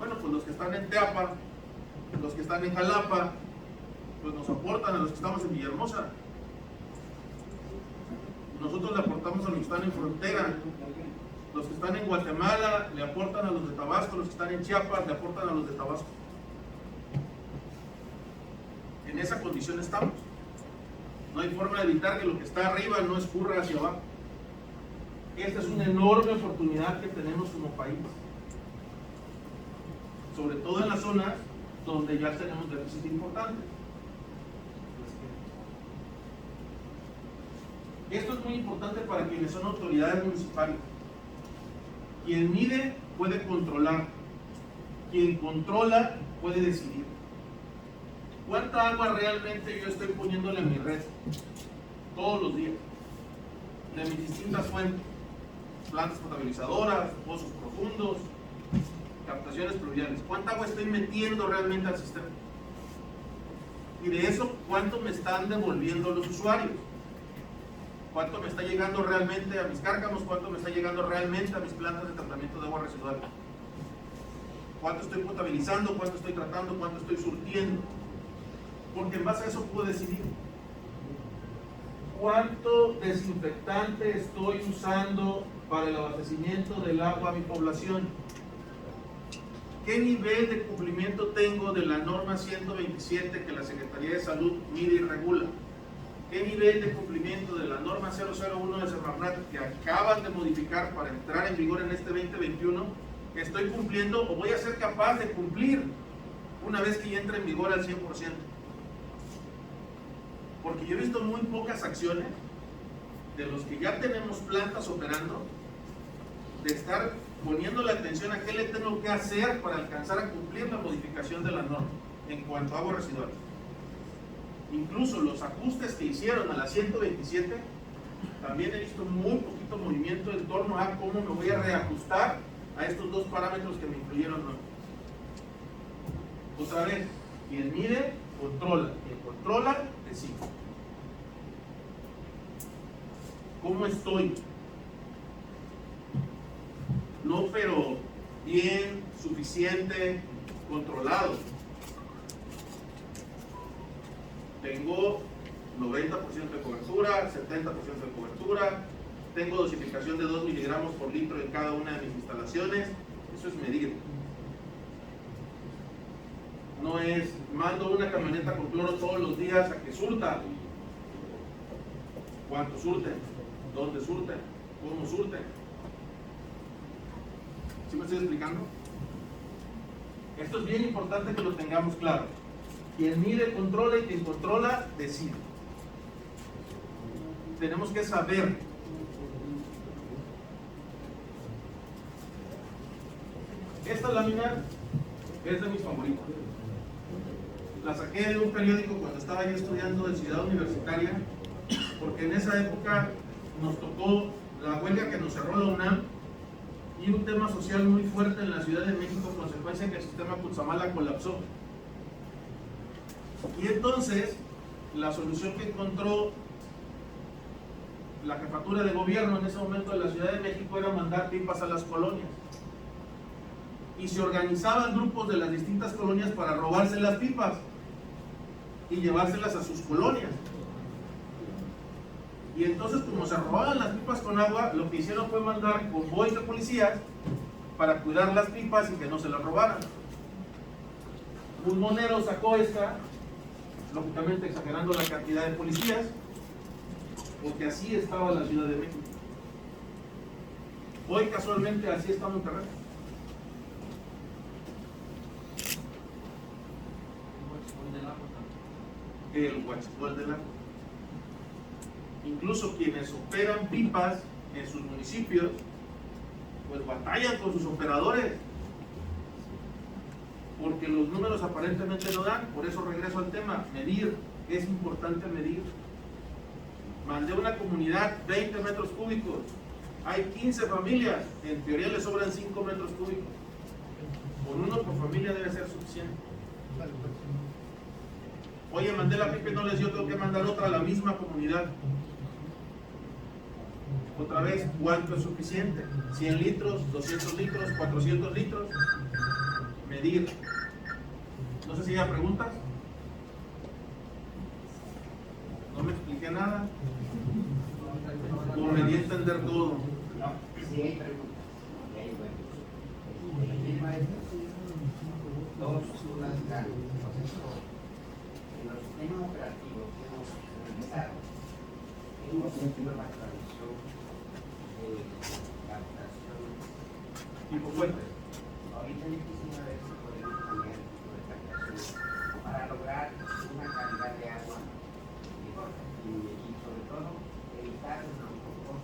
Bueno, pues los que están en Teapa, los que están en Jalapa, pues nos aportan a los que estamos en Villahermosa. Nosotros le aportamos a los que están en frontera. Los que están en Guatemala le aportan a los de Tabasco, los que están en Chiapas le aportan a los de Tabasco. En esa condición estamos. No hay forma de evitar que lo que está arriba no escurra hacia abajo. Esta es una enorme oportunidad que tenemos como país. Sobre todo en las zonas donde ya tenemos déficit importante. Esto es muy importante para quienes son autoridades municipales. Quien mide puede controlar. Quien controla puede decidir. ¿Cuánta agua realmente yo estoy poniéndole a mi red? Todos los días. De mis distintas fuentes. Plantas potabilizadoras, pozos profundos, captaciones pluviales. ¿Cuánta agua estoy metiendo realmente al sistema? Y de eso, ¿cuánto me están devolviendo los usuarios? ¿Cuánto me está llegando realmente a mis cárcamos? ¿Cuánto me está llegando realmente a mis plantas de tratamiento de agua residual? ¿Cuánto estoy potabilizando? ¿Cuánto estoy tratando? ¿Cuánto estoy surtiendo? Porque en base a eso puedo decidir. ¿Cuánto desinfectante estoy usando para el abastecimiento del agua a mi población? ¿Qué nivel de cumplimiento tengo de la norma 127 que la Secretaría de Salud mide y regula? ¿Qué nivel de cumplimiento de la norma 001 de Semarnat que acaban de modificar para entrar en vigor en este 2021 estoy cumpliendo o voy a ser capaz de cumplir una vez que ya entre en vigor al 100%? Porque yo he visto muy pocas acciones de los que ya tenemos plantas operando, de estar poniendo la atención a qué le tengo que hacer para alcanzar a cumplir la modificación de la norma en cuanto a agua residual. Incluso los ajustes que hicieron a la 127, también he visto muy poquito movimiento en torno a cómo me voy a reajustar a estos dos parámetros que me incluyeron nuevos. Otra vez, quien mide, controla. Quien controla, decide. ¿Cómo estoy? No, pero bien, suficiente, controlado. Tengo 90% de cobertura, 70% de cobertura, tengo dosificación de 2 miligramos por litro en cada una de mis instalaciones. Eso es medir. No es, mando una camioneta con cloro todos los días a que surta. ¿Cuánto surten? ¿Dónde surten? ¿Cómo surten? ¿Sí me estoy explicando? Esto es bien importante que lo tengamos claro. Quien mide, controla, y quien controla, decide. Tenemos que saber. Esta lámina es de mis favoritas. La saqué de un periódico cuando estaba yo estudiando en Ciudad Universitaria, porque en esa época nos tocó la huelga que nos cerró la UNAM y un tema social muy fuerte en la Ciudad de México, consecuencia que el sistema Cutzamala colapsó. Y entonces, la solución que encontró la jefatura de gobierno en ese momento de la Ciudad de México era mandar pipas a las colonias. Y se organizaban grupos de las distintas colonias para robarse las pipas y llevárselas a sus colonias. Y entonces, como se robaban las pipas con agua, lo que hicieron fue mandar convoys de policías para cuidar las pipas y que no se las robaran. Un monero sacó esta, lógicamente exagerando la cantidad de policías, porque así estaba la Ciudad de México. Hoy casualmente así está Monterrey. El huachicol del agua. Incluso quienes operan pipas en sus municipios, pues batallan con sus operadores, porque los números aparentemente no dan. Por eso regreso al tema, medir. Es importante medir. Mandé a una comunidad 20 metros cúbicos, hay 15 familias, en teoría le sobran 5 metros cúbicos. Con uno por familia debe ser suficiente. Oye, mandé la pipa y no les dio, tengo que mandar otra a la misma comunidad. Otra vez, ¿cuánto es suficiente? 100 litros, 200 litros, 400 litros. medir. No sé si hay preguntas. No me expliqué nada. O me di a entender todo. No, sí hay preguntas. Y hay bueno. El tema es dos unas grandes. En los sistemas operativos que hemos realizado, hemos sentido la tradición de captación. Tipo fuente. Ahorita yo quisiera ver si podemos cambiar el tipo de captación para lograr una calidad de agua mejor y sobre todo evitar un poco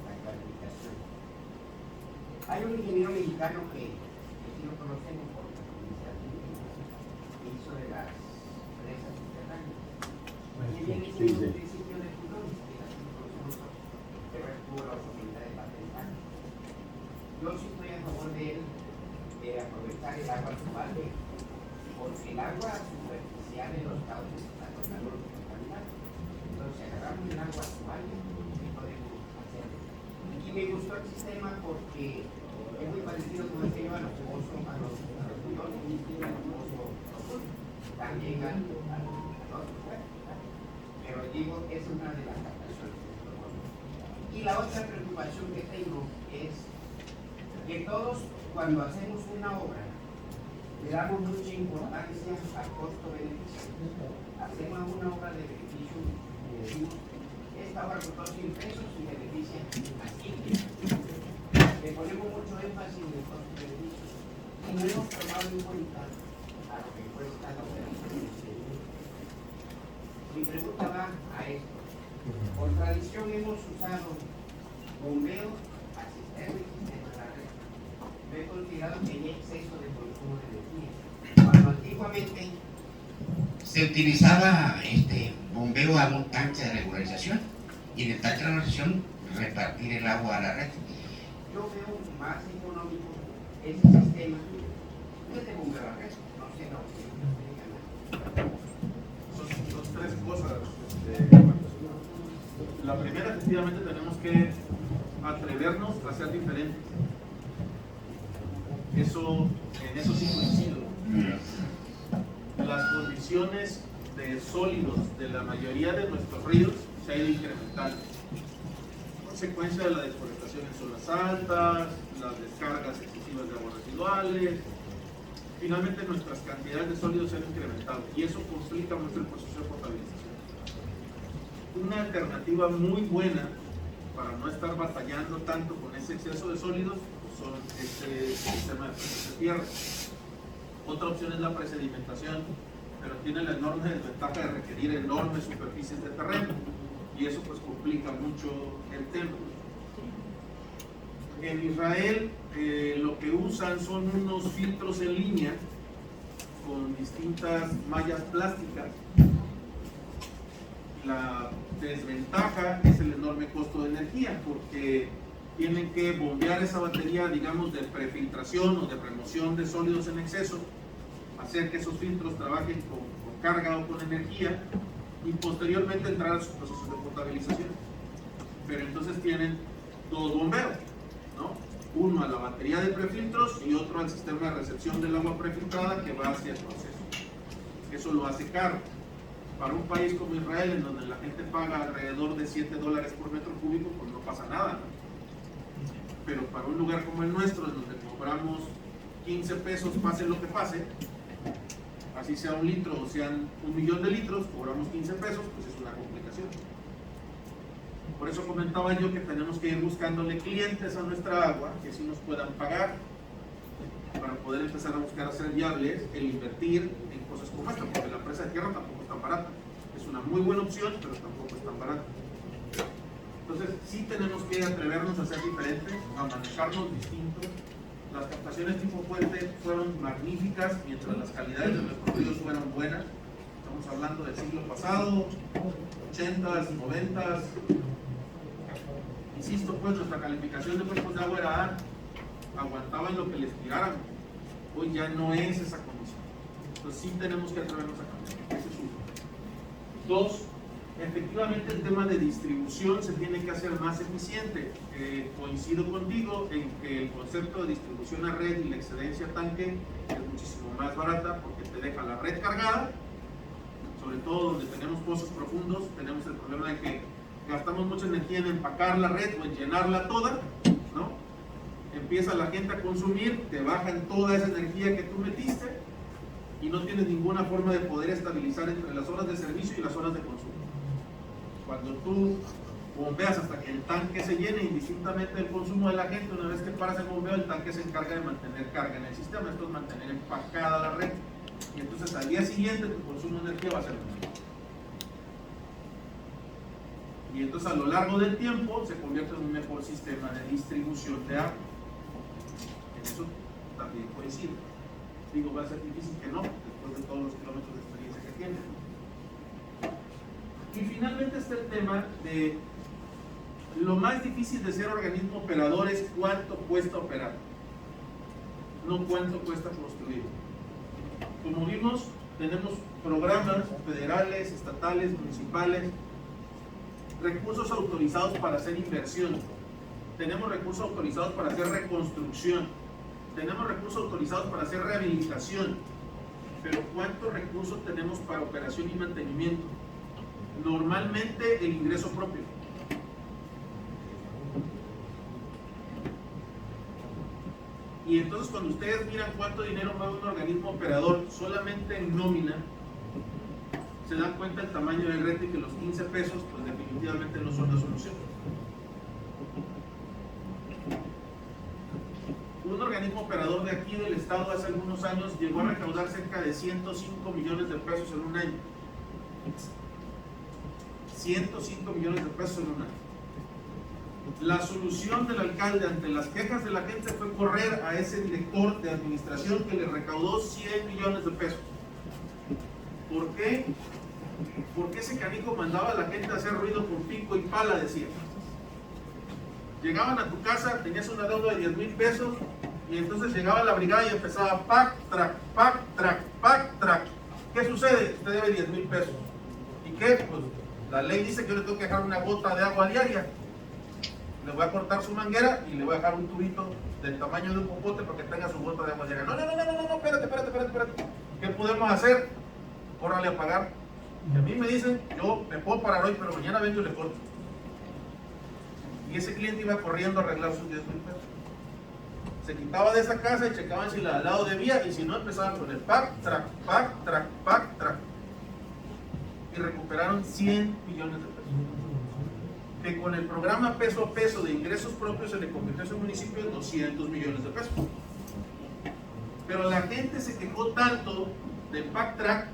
la calificación. Hay un ingeniero mexicano que sí lo conocemos por la comunidad que hizo de las presas subterráneas. Y viene siendo un principio de Fulton, que así lo conocemos nosotros, pero él tuvo la oportunidad de patentar. Yo sí estoy a favor de él, de aprovechar el agua subterránea, porque el agua superficial en los cauces está totalmente contaminada. Entonces, si agarramos el agua subterránea, ¿qué podemos hacer? Y me gustó el sistema porque es muy parecido como el que lleva a los pozos, a los buzones, a los pozos profundos, también a los pero digo, es una de las captaciones. Y la otra preocupación que tengo es que todos, cuando hacemos una obra, le damos mucha importancia al costo-beneficio. Hacemos una obra de beneficio y decimos, esta obra costó 100 pesos y beneficia a 100. Le ponemos mucho énfasis en el costo-beneficio y no hemos tomado en cuenta a lo que cuesta la operación. Mi pregunta va a esto. Por tradición hemos usado bombeo, asistencia y sistema de la red. Me he considerado que hay exceso de consumo de energía. Cuando antiguamente se utilizaba bombeo a un tanque de regularización y en el tanque de regularización repartir el agua a la red. Yo veo más económico ese sistema que de bombeo a la red. No sé lo que Son tres cosas. La primera, efectivamente, tenemos que atrevernos a ser diferentes. En eso sí coincido. Las condiciones de sólidos de la mayoría de nuestros ríos se han ido incrementando. Consecuencia de la deforestación en zonas altas, las descargas excesivas de aguas residuales. Finalmente nuestras cantidades de sólidos se han incrementado y eso complica mucho el proceso de potabilización. Una alternativa muy buena para no estar batallando tanto con ese exceso de sólidos son este sistema de presas de tierra. Otra opción es la presedimentación, pero tiene la enorme desventaja de requerir enormes superficies de terreno y eso pues complica mucho el tema. En Israel lo que usan son unos filtros en línea con distintas mallas plásticas. La desventaja es el enorme costo de energía porque tienen que bombear esa batería, digamos, de prefiltración o de remoción de sólidos en exceso, hacer que esos filtros trabajen con carga o con energía y posteriormente entrar a sus procesos de potabilización. Pero entonces tienen dos bombeos, ¿no? Uno a la batería de prefiltros y otro al sistema de recepción del agua prefiltrada que va hacia el proceso. Eso lo hace caro. Para un país como Israel, en donde la gente paga alrededor de $7 por metro cúbico, pues no pasa nada, ¿no? Pero para un lugar como el nuestro, en donde cobramos 15 pesos, pase lo que pase, así sea un litro o sean 1.000.000 de litros, cobramos 15 pesos, pues es una complicación. Por eso comentaba yo que tenemos que ir buscándole clientes a nuestra agua que sí nos puedan pagar para poder empezar a buscar hacer viables el invertir en cosas como esta, porque la presa de tierra tampoco es tan barata. Es una muy buena opción, pero tampoco es tan barata. Entonces sí tenemos que atrevernos a ser diferentes, a manejarnos distintos. Las captaciones tipo puente fueron magníficas mientras las calidades de nuestros ríos fueron buenas. Estamos hablando del siglo pasado, 80s, 90s. Insisto, pues nuestra calificación de cuerpos de agua era A, aguantaban lo que les tiráramos. Hoy ya no es esa condición. Entonces sí tenemos que atrevernos a cambiar. Ese es uno. Dos, efectivamente el tema de distribución se tiene que hacer más eficiente. Coincido contigo en que el concepto de distribución a red y la excedencia a tanque es más barata porque te deja la red cargada, sobre todo donde tenemos pozos profundos, tenemos el problema de que gastamos mucha energía en empacar la red o en llenarla toda, ¿no? Empieza la gente a consumir, te bajan toda esa energía que tú metiste y no tienes ninguna forma de poder estabilizar entre las horas de servicio y las horas de consumo. Cuando tú bombeas hasta que el tanque se llene, indistintamente del consumo de la gente, una vez que paras el bombeo, el tanque se encarga de mantener carga en el sistema, esto es mantener empacada la red, y entonces al día siguiente tu consumo de energía va a ser menor. Y entonces a lo largo del tiempo se convierte en un mejor sistema de distribución de agua. En eso también coincide. Digo, va a ser difícil que no, después de todos los kilómetros de experiencia que tiene. Y finalmente está el tema de lo más difícil de ser organismo operador es cuánto cuesta operar, no cuánto cuesta construir. Como vimos, tenemos programas federales, estatales, municipales, recursos autorizados para hacer inversión, tenemos recursos autorizados para hacer reconstrucción, tenemos recursos autorizados para hacer rehabilitación, pero ¿cuántos recursos tenemos para operación y mantenimiento? Normalmente el ingreso propio. Y entonces cuando ustedes miran cuánto dinero mueve un organismo operador solamente en nómina, se dan cuenta del tamaño del reto y que los 15 pesos pues definitivamente no son la solución. Un organismo operador de aquí del estado hace algunos años llegó a recaudar cerca de 105 millones de pesos en un año. 105 millones de pesos en un año. La solución del alcalde ante las quejas de la gente fue correr a ese director de administración que le recaudó 100 millones de pesos. ¿Por qué? Porque ese canijo mandaba a la gente a hacer ruido con pico y pala, decía. Llegaban a tu casa, tenías una deuda de 10 mil pesos y entonces llegaba la brigada y empezaba pack, track, pack, track, pack, track. ¿Qué sucede? Usted debe 10 mil pesos. ¿Y qué? Pues la ley dice que yo le tengo que dejar una gota de agua diaria. Le voy a cortar su manguera y le voy a dejar un tubito del tamaño de un popote para que tenga su gota de agua diaria. No, espérate. ¿Qué podemos hacer? Córrale a pagar. Y a mí me dicen, yo me puedo parar hoy, pero mañana vengo y le corto. Y ese cliente iba corriendo a arreglar sus 10 mil pesos. Se quitaba de esa casa y checaban si la de al lado debía, y si no, empezaban con el pack, track, pack, track, pack, track. Y recuperaron 100 millones de pesos. Que con el programa peso a peso de ingresos propios se le convirtió a ese municipio en 200 millones de pesos. Pero la gente se quejó tanto del pack track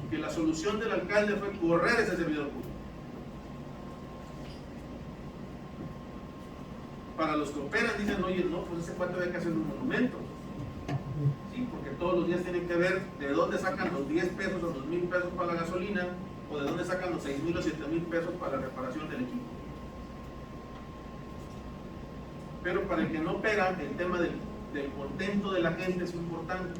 que la solución del alcalde fue correr ese servidor público. Para los que operan dicen, oye, no, pues ese cuánto hay que hacer un monumento. Sí, porque todos los días tienen que ver de dónde sacan los 10 pesos o los 1,000 pesos para la gasolina, o de dónde sacan los 6,000 o 7,000 pesos para la reparación del equipo. Pero para el que no opera, el tema del contento de la gente es importante.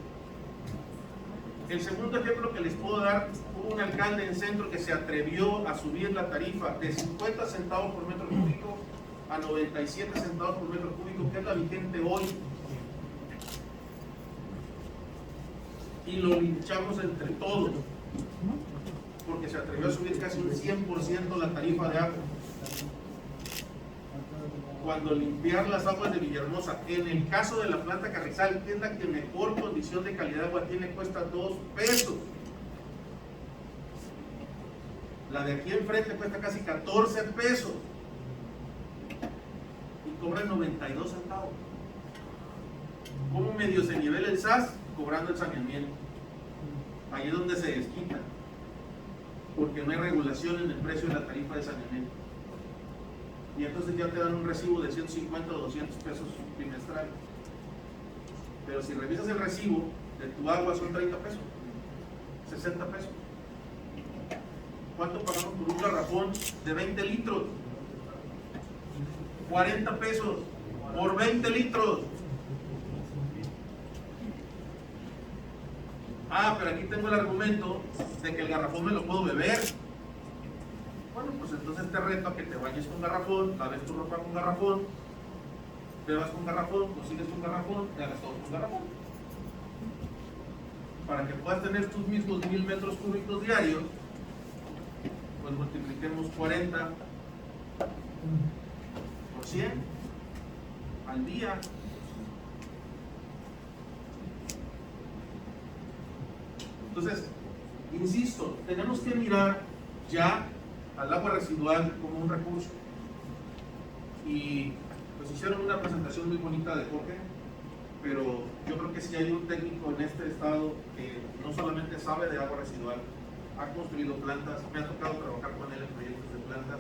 El segundo ejemplo que les puedo dar, hubo un alcalde en Centro que se atrevió a subir la tarifa de 50 centavos por metro cúbico a 97 centavos por metro cúbico, que es la vigente hoy. Y lo linchamos entre todos, porque se atrevió a subir casi un 100% la tarifa de agua. Cuando limpiar las aguas de Villahermosa, en el caso de la planta Carrizal, que es la que mejor condición de calidad de agua tiene, cuesta 2 pesos. La de aquí enfrente cuesta casi 14 pesos. Y cobran 92 centavos. ¿Cómo medio se nivela el SAS? Cobrando el saneamiento. Ahí es donde se desquita. Porque no hay regulación en el precio de la tarifa de saneamiento. Y entonces ya te dan un recibo de 150 o 200 pesos bimestrales. Pero si revisas el recibo de tu agua son 30 pesos, 60 pesos. ¿Cuánto pagamos por un garrafón de 20 litros? 40 pesos por 20 litros. Ah, pero aquí tengo el argumento de que el garrafón me lo puedo beber. Bueno, pues entonces te reto a que te bañes con garrafón, laves tu ropa con garrafón, bebas con garrafón, cocines con garrafón, te hagas todo con garrafón. para que puedas tener tus mismos 1000 metros cúbicos diarios, pues multipliquemos 40 por 100 al día. Entonces, insisto, tenemos que mirar ya al agua residual como un recurso. Y pues hicieron una presentación muy bonita de Jorge, pero yo creo que si hay un técnico en este estado que no solamente sabe de agua residual, ha construido plantas, me ha tocado trabajar con él en proyectos de plantas.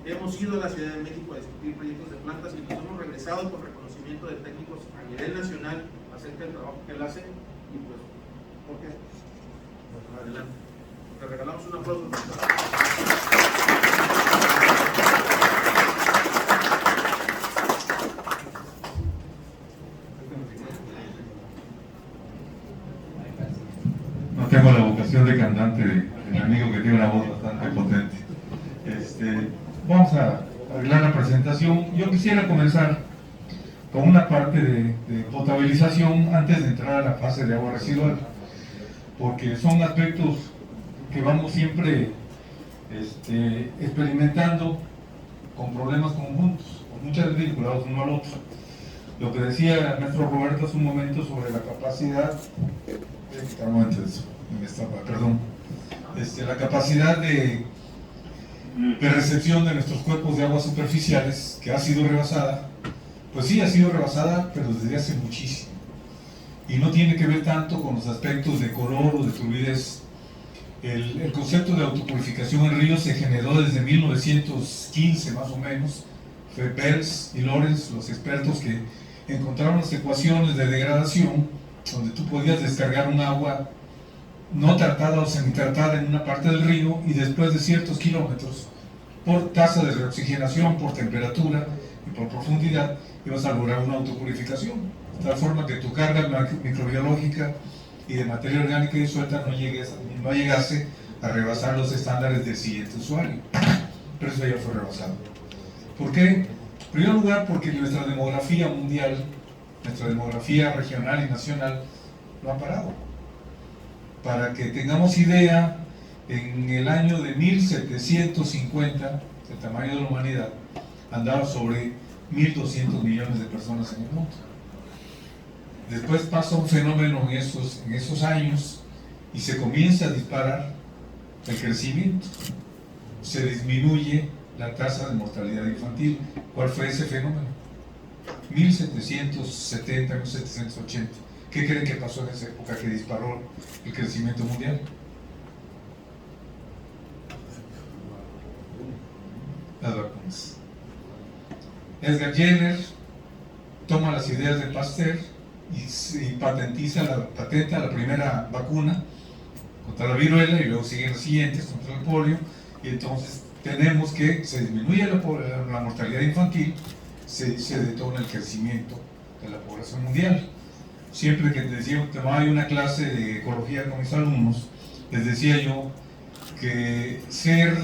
Hemos ido a la Ciudad de México a discutir proyectos de plantas y nos hemos regresado con reconocimiento de técnicos a nivel nacional acerca del trabajo que él hace. Y pues, Jorge, adelante. Te regalamos un aplauso. No tengo la vocación de cantante del amigo que tiene una voz bastante potente. Vamos a arreglar la presentación. Yo quisiera comenzar con una parte de potabilización antes de entrar a la fase de agua residual, porque son aspectos que vamos siempre experimentando con problemas conjuntos, muchas veces vinculados uno al otro. Lo que decía el maestro Roberto hace un momento sobre la capacidad, la capacidad de recepción de nuestros cuerpos de aguas superficiales, que ha sido rebasada, pues sí ha sido rebasada, pero desde hace muchísimo. Y no tiene que ver tanto con los aspectos de color o de turbidez. El concepto de autopurificación en ríos se generó desde 1915 más o menos. Fue Pels y Lorenz los expertos que encontraron las ecuaciones de degradación donde tú podías descargar un agua no tratada o semitratada en una parte del río y después de ciertos kilómetros, por tasa de reoxigenación, por temperatura y por profundidad, ibas a lograr una autopurificación, de tal forma que tu carga microbiológica y de materia orgánica disuelta no llegase a rebasar los estándares del siguiente usuario. Pero eso ya fue rebasado. ¿Por qué? En primer lugar, porque nuestra demografía mundial, nuestra demografía regional y nacional, no ha parado. Para que tengamos idea, en el año de 1750, el tamaño de la humanidad andaba sobre 1.200 millones de personas en el mundo. Después pasa un fenómeno en esos años y se comienza a disparar el crecimiento. Se disminuye la tasa de mortalidad infantil. ¿Cuál fue ese fenómeno? 1770, 1780. ¿Qué creen que pasó en esa época que disparó el crecimiento mundial? Las vacunas. Edgar Jenner toma las ideas de Pasteur y patenta la primera vacuna contra la viruela y luego siguen las siguientes contra el polio, y entonces tenemos que se disminuye la mortalidad infantil, se detona el crecimiento de la población mundial. Siempre que tomaba una clase de ecología con mis alumnos, les decía yo que ser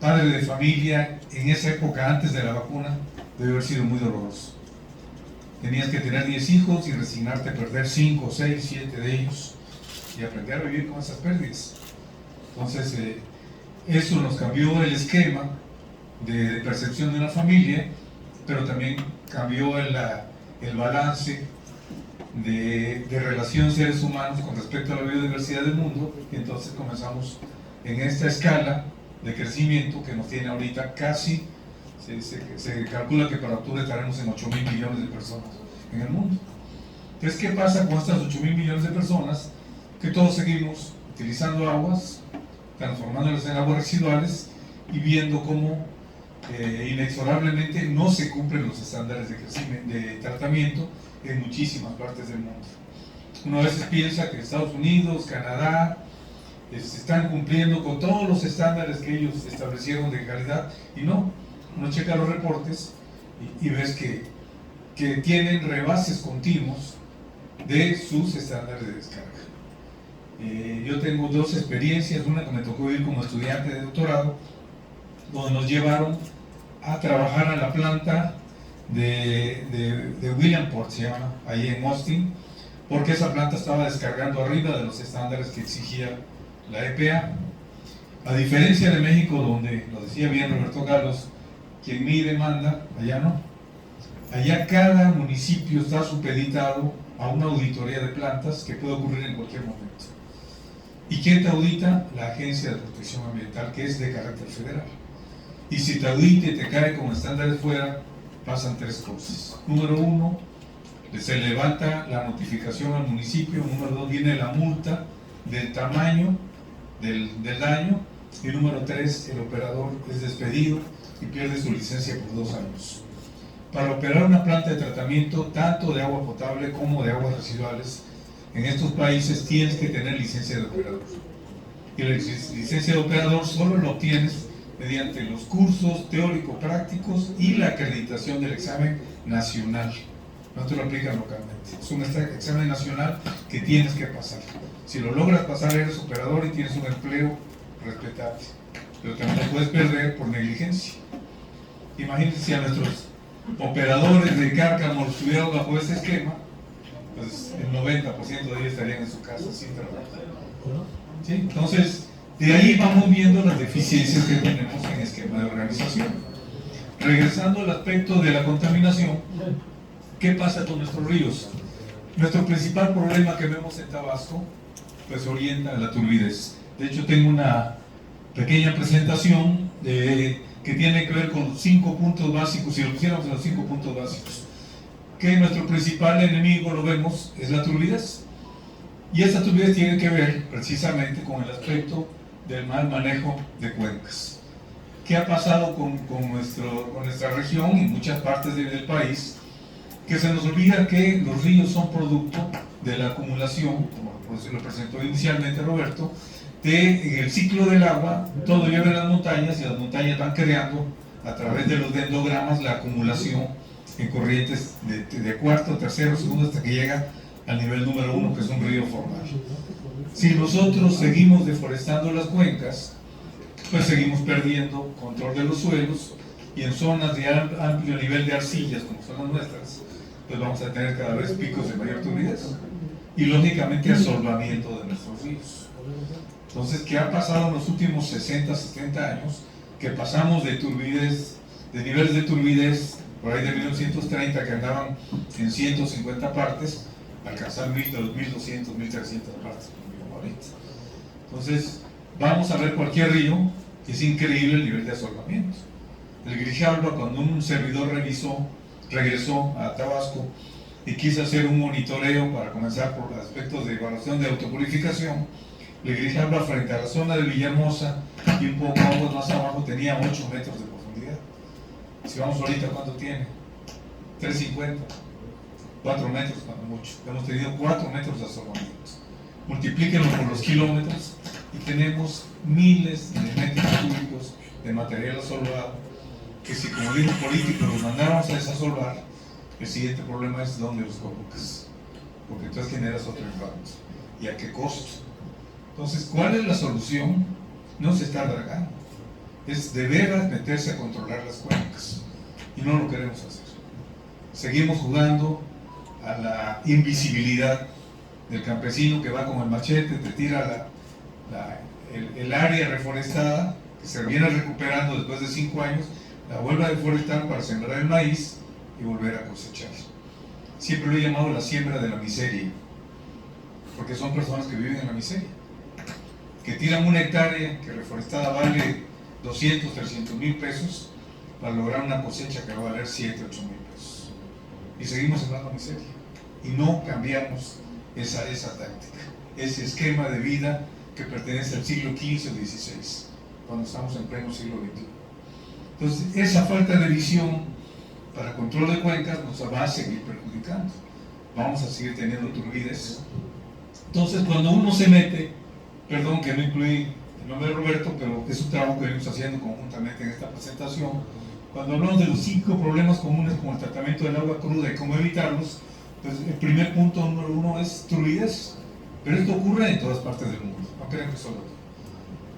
padre de familia en esa época antes de la vacuna debe haber sido muy doloroso. Tenías que tener 10 hijos y resignarte a perder 5, 6, 7 de ellos y aprender a vivir con esas pérdidas. Entonces, eso nos cambió el esquema de percepción de una familia, pero también cambió el balance de relación seres humanos con respecto a la biodiversidad del mundo, y entonces comenzamos en esta escala de crecimiento que nos tiene ahorita casi, se calcula que para octubre estaremos en 8.000 millones de personas en el mundo. Entonces, ¿qué pasa con estas 8.000 millones de personas? Que todos seguimos utilizando aguas, transformándolas en aguas residuales y viendo cómo inexorablemente no se cumplen los estándares de tratamiento en muchísimas partes del mundo. Uno a veces piensa que Estados Unidos, Canadá, están cumpliendo con todos los estándares que ellos establecieron de calidad, y no. Uno checa los reportes y ves que tienen rebases continuos de sus estándares de descarga. Yo tengo dos experiencias, una que me tocó ir como estudiante de doctorado, donde nos llevaron a trabajar a la planta de Williamport, se llama, ahí en Austin, porque esa planta estaba descargando arriba de los estándares que exigía la EPA. A diferencia de México, donde, lo decía bien Roberto Galos, quien mide manda, allá no. Allá cada municipio está supeditado a una auditoría de plantas que puede ocurrir en cualquier momento. ¿Y quién te audita? La Agencia de Protección Ambiental, que es de carácter federal. Y si te audita y te cae con estándares fuera, pasan tres cosas. Número uno, se levanta la notificación al municipio. Número dos, viene la multa del tamaño del daño. Y número tres, el operador es despedido y pierde su licencia por 2 años. Para operar una planta de tratamiento tanto de agua potable como de aguas residuales, en estos países tienes que tener licencia de operador. Y la licencia de operador solo lo obtienes mediante los cursos teórico-prácticos y la acreditación del examen nacional. No te lo aplican localmente. Es un examen nacional que tienes que pasar. Si lo logras pasar, eres operador y tienes un empleo respetable. Pero también lo puedes perder por negligencia. Imagínense si a nuestros operadores de Cárcamo los tuvieran bajo ese esquema, pues el 90% de ellos estarían en su casa sin trabajar. ¿Sí? Entonces, de ahí vamos viendo las deficiencias que tenemos en esquema de organización. Regresando al aspecto de la contaminación, ¿qué pasa con nuestros ríos? Nuestro principal problema que vemos en Tabasco, pues orienta a la turbidez. De hecho, tengo una pequeña presentación que tiene que ver con los 5 puntos básicos, si lo pusiéramos en los 5 puntos básicos. Que nuestro principal enemigo, lo vemos, es la turbidez. Y esta turbidez tiene que ver precisamente con el aspecto del mal manejo de cuencas. ¿Qué ha pasado con nuestra región y muchas partes del país? Que se nos olvida que los ríos son producto de la acumulación, como lo presentó inicialmente Roberto, en el ciclo del agua. Todo llega a las montañas y las montañas van creando a través de los dendrogramas la acumulación en corrientes de cuarto, tercero, segundo, hasta que llega al nivel número 1, que es un río formal. Si nosotros seguimos deforestando las cuencas, pues seguimos perdiendo control de los suelos, y en zonas de amplio nivel de arcillas, como son las nuestras, pues vamos a tener cada vez picos de mayor turbidez y lógicamente asolvamiento de nuestros ríos. Entonces, ¿qué ha pasado en los últimos 60, 70 años? Que pasamos de turbidez, de niveles de turbidez por ahí de 1930, que andaban en 150 partes, a alcanzar 1200, 1300 partes como ahorita. Entonces, vamos a ver cualquier río, es increíble el nivel de asolvamiento. El Grijalba, cuando un servidor regresó a Tabasco y quiso hacer un monitoreo para comenzar por aspectos de evaluación de autopurificación, el Grijalba frente a la zona de Villahermosa y un poco aguas más abajo tenía 8 metros de profundidad. Si vamos ahorita, ¿cuánto tiene? 350, 4 metros cuando mucho. Hemos tenido 4 metros de asolvamiento. Multiplíquenlo por los kilómetros y tenemos miles de metros cúbicos de material asolvado, que si, como dijo un político, los mandáramos a desasolvar, el siguiente problema es dónde los colocas, porque entonces generas otro impacto. ¿Y a qué costo? Entonces, ¿cuál es la solución? No se está dragando, es de veras meterse a controlar las cuencas, y no lo queremos hacer. Seguimos jugando a la invisibilidad del campesino que va con el machete, te tira el área reforestada, que se viene recuperando después de 5 años, la vuelve a deforestar para sembrar el maíz y volver a cosechar. Siempre lo he llamado la siembra de la miseria, porque son personas que viven en la miseria, que tiran una hectárea que reforestada vale 200, 300 mil pesos para lograr una cosecha que va a valer 7, 8 mil pesos. Y seguimos sembrando miseria. Y no cambiamos esa táctica, ese esquema de vida que pertenece al siglo XV o XVI, cuando estamos en pleno siglo XXI. Entonces, esa falta de visión para control de cuencas nos va a seguir perjudicando. Vamos a seguir teniendo turbidez. Entonces, cuando uno se mete, perdón que no incluí el nombre de Roberto, pero es un trabajo que venimos haciendo conjuntamente en esta presentación, cuando hablamos de los 5 problemas comunes como el tratamiento del agua cruda y cómo evitarlos, pues el primer punto número 1 es turbidez. Pero esto ocurre en todas partes del mundo, no crean que solo aquí.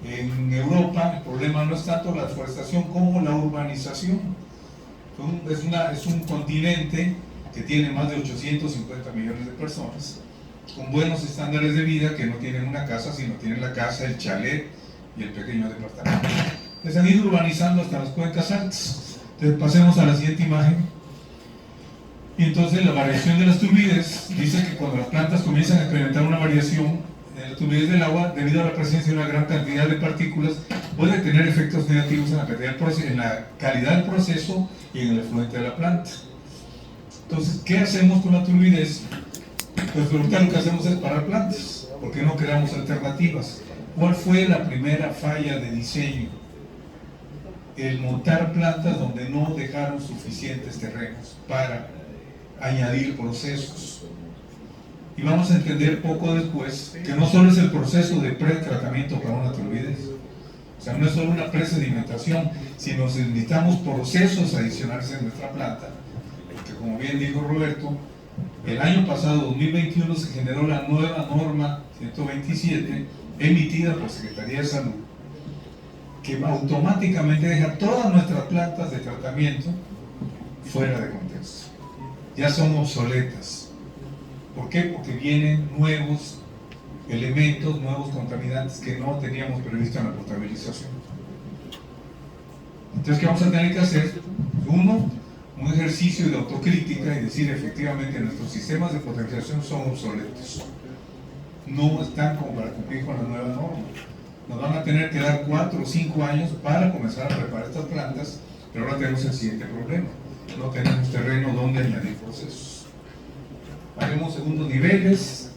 En Europa el problema no es tanto la deforestación como la urbanización. Es un continente que tiene más de 850 millones de personas con buenos estándares de vida, que no tienen una casa, sino tienen la casa, el chalet y el pequeño departamento. Les han ido urbanizando hasta las cuencas altas. Entonces pasemos a la siguiente imagen. Y entonces la variación de las turbidez dice que cuando las plantas comienzan a experimentar una variación en la turbidez del agua, debido a la presencia de una gran cantidad de partículas, puede tener efectos negativos en la calidad del proceso y en el efluente de la planta. Entonces, ¿qué hacemos con la turbidez? Pues ahorita lo que hacemos es parar plantas, porque no creamos alternativas. ¿Cuál fue la primera falla de diseño? El montar plantas donde no dejaron suficientes terrenos para añadir procesos. Y vamos a entender poco después que no solo es el proceso de pretratamiento para una turbidez, o sea, no es solo una presedimentación, sino que necesitamos procesos adicionales en nuestra planta, porque como bien dijo Roberto, el año pasado, 2021, se generó la nueva norma 127 emitida por Secretaría de Salud, que automáticamente deja todas nuestras plantas de tratamiento fuera de contexto. Ya son obsoletas. ¿Por qué? Porque vienen nuevos elementos, nuevos contaminantes que no teníamos previsto en la potabilización. Entonces, ¿qué vamos a tener que hacer? Uno, un ejercicio de autocrítica y decir efectivamente nuestros sistemas de potabilización son obsoletos. No están como para cumplir con la nueva norma. Nos van a tener que dar 4 o 5 años para comenzar a preparar estas plantas, pero ahora tenemos el siguiente problema. No tenemos terreno donde añadir procesos. Haremos segundos niveles,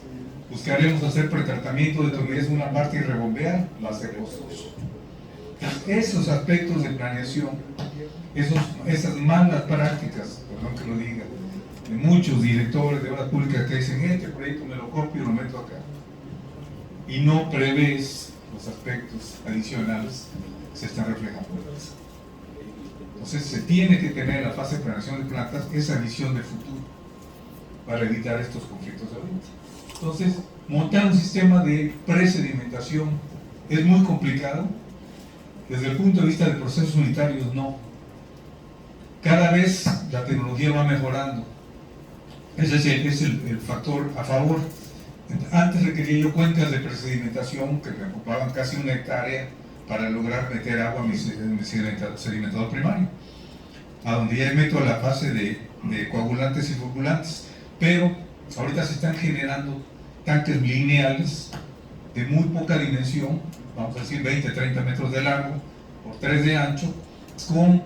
buscaremos hacer pretratamiento de turbidez en una parte y rebombear, va a ser costoso. Esos aspectos de planeación, esas malas prácticas, perdón que lo diga, de muchos directores de obras públicas que dicen, este proyecto me lo copio y lo meto acá, y no prevés los aspectos adicionales que se están reflejando. Entonces se tiene que tener en la fase de planeación de plantas esa visión de futuro para evitar estos conflictos de ahorita. Entonces, montar un sistema de presedimentación es muy complicado. Desde el punto de vista de procesos unitarios, no. Cada vez la tecnología va mejorando. Ese es el factor a favor. Antes requería yo cuencas de presedimentación que me ocupaban casi 1 hectárea para lograr meter agua en mi sedimentador primario, a donde ya meto la fase de coagulantes y fulgurantes. Pero ahorita se están generando tanques lineales de muy poca dimensión, vamos a decir 20-30 metros de largo por 3 de ancho, con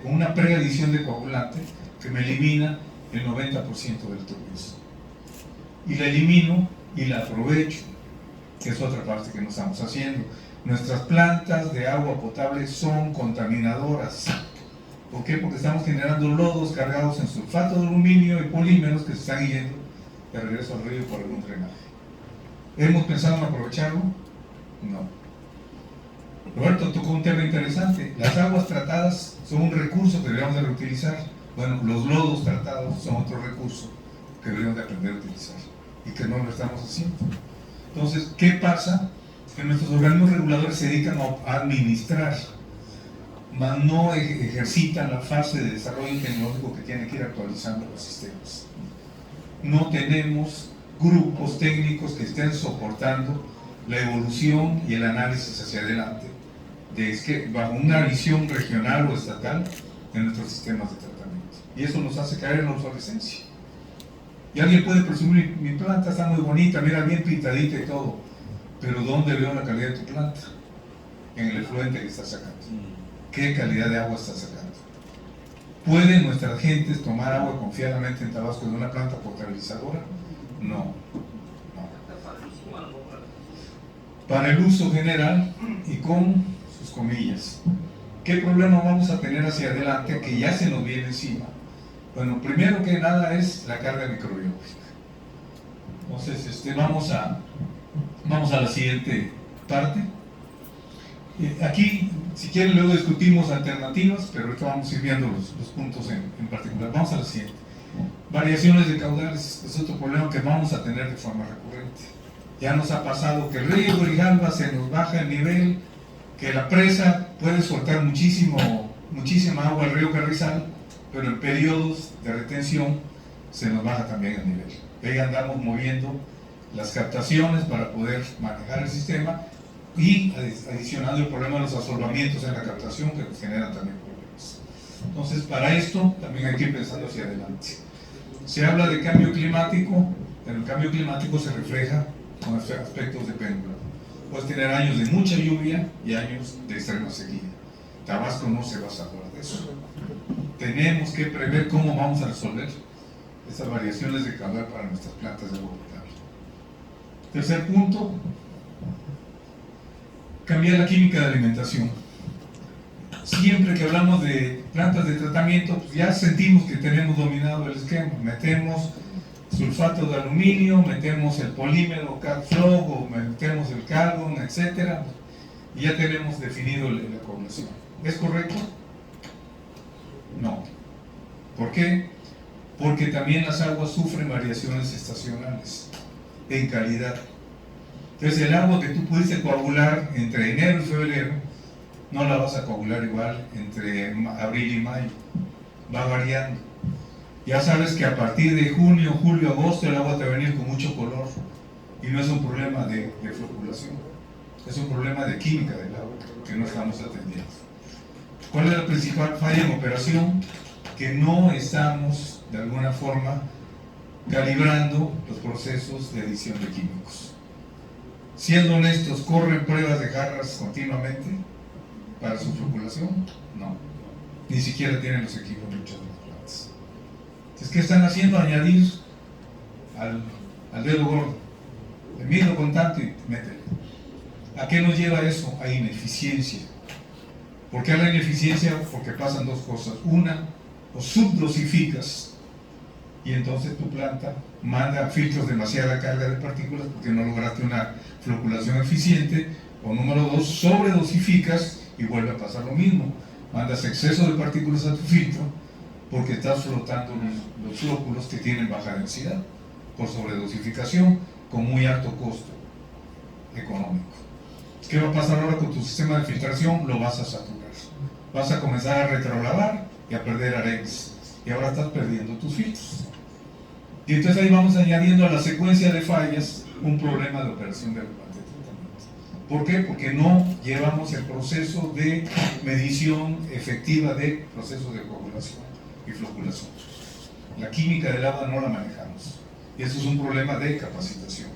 una preadición de coagulante que me elimina el 90% del turbidez. Y la elimino y la aprovecho, que es otra parte que no estamos haciendo. Nuestras plantas de agua potable son contaminadoras. ¿Por qué? Porque estamos generando lodos cargados en sulfato de aluminio y polímeros que se están yendo de regreso al río por algún drenaje. ¿Hemos pensado en aprovecharlo? No. Roberto tocó un tema interesante. Las aguas tratadas son un recurso que deberíamos de reutilizar. Bueno, los lodos tratados son otro recurso que deberíamos de aprender a utilizar y que no lo estamos haciendo. Entonces, ¿qué pasa? Que nuestros organismos reguladores se dedican a administrar, mas no ejercitan la fase de desarrollo tecnológico que tiene que ir actualizando los sistemas. No tenemos grupos técnicos que estén soportando la evolución y el análisis hacia adelante bajo una visión regional o estatal de nuestros sistemas de tratamiento. Y eso nos hace caer en la obsolescencia. Y alguien puede presumir, mi planta está muy bonita, mira, bien pintadita y todo, pero ¿dónde veo la calidad de tu planta? En el efluente que está sacando. ¿Qué calidad de agua está sacando? ¿Pueden nuestras gentes tomar agua confiadamente en Tabasco de una planta potabilizadora? No. Para el uso general y con sus comillas. ¿Qué problema vamos a tener hacia adelante que ya se nos viene encima? Bueno, primero que nada es la carga microbiológica. Entonces, vamos a la siguiente parte. Aquí, si quieren, luego discutimos alternativas, pero ahorita vamos a ir viendo los puntos en particular. Vamos a la siguiente. Variaciones de caudales es otro problema que vamos a tener de forma recurrente. Ya nos ha pasado que el río Grijalva se nos baja el nivel, que la presa puede soltar muchísima agua al río Carrizal, pero en periodos de retención se nos baja también el nivel. Ahí andamos moviendo las captaciones para poder manejar el sistema y adicionando el problema de los asolvamientos en la captación que nos generan también problemas. Entonces, para esto también hay que ir pensando hacia adelante. Se habla de cambio climático, pero el cambio climático se refleja con aspectos de péndulo. Puedes tener años de mucha lluvia y años de extrema sequía. Tabasco no se va a salvar de eso. Tenemos que prever cómo vamos a resolver estas variaciones de calor para nuestras plantas de agua potable. Tercer punto, cambiar la química de alimentación. Siempre que hablamos de plantas de tratamiento, pues ya sentimos que tenemos dominado el esquema. Metemos sulfato de aluminio, metemos el polímero CadFlow o metemos el Calgon, etc. Y ya tenemos definido la coagulación. ¿Es correcto? No. ¿Por qué? Porque también las aguas sufren variaciones estacionales en calidad. Entonces el agua que tú pudiste coagular entre enero y febrero, no la vas a coagular igual entre abril y mayo. Va variando. Ya sabes que a partir de junio, julio, agosto el agua te va a venir con mucho color. Y no es un problema de floculación. Es un problema de química del agua que no estamos atendiendo. ¿Cuál es la principal falla en operación? Que no estamos de alguna forma calibrando los procesos de adición de químicos. Siendo honestos, ¿corren pruebas de jarras continuamente para su floculación? No. Ni siquiera tienen los equipos muchas de las plantas. Entonces, ¿qué están haciendo? Añadir al dedo gordo. Le mido con tanto y métele. ¿A qué nos lleva eso? A ineficiencia. ¿Por qué a la ineficiencia? Porque pasan dos cosas. Una, o subdosificas y entonces tu planta manda filtros demasiada carga de partículas porque no lograste una floculación eficiente, o número dos, sobredosificas y vuelve a pasar lo mismo, mandas exceso de partículas a tu filtro porque estás flotando los flóculos que tienen baja densidad por sobredosificación con muy alto costo económico. ¿Qué va a pasar ahora con tu sistema de filtración? Lo vas a saturar, vas a comenzar a retrolavar y a perder arenas, y ahora estás perdiendo tus filtros. Y entonces ahí vamos añadiendo a la secuencia de fallas un problema de operación de la planta de tratamiento. ¿Por qué? Porque no llevamos el proceso de medición efectiva de procesos de coagulación y floculación. La química del agua no la manejamos, y eso es un problema de capacitación.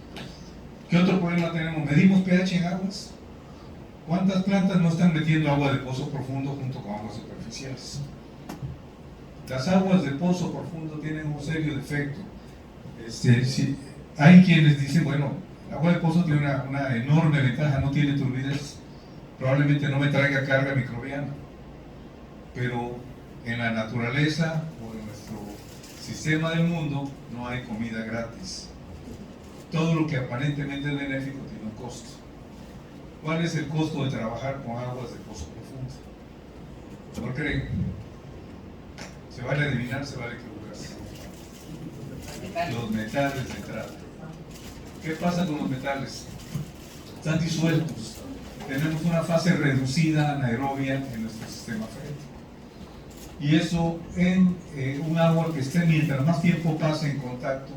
¿Qué otro problema tenemos? ¿Medimos pH en aguas? ¿Cuántas plantas no están metiendo agua de pozo profundo junto con aguas superficiales? Las aguas de pozo profundo tienen un serio defecto. Sí, hay quienes dicen, bueno, el agua de pozo tiene una enorme ventaja, no tiene turbidez, probablemente no me traiga carga microbiana, pero en la naturaleza o en nuestro sistema del mundo no hay comida gratis. Todo lo que aparentemente es benéfico tiene un costo. ¿Cuál es el costo de trabajar con aguas de pozo profundo? ¿No creen? Se vale adivinar, se vale equivocarse. Los metales de entrada. ¿Qué pasa con los metales? Están disueltos. Tenemos una fase reducida anaerobia en nuestro sistema freático. Y eso en un agua que esté mientras más tiempo pase en contacto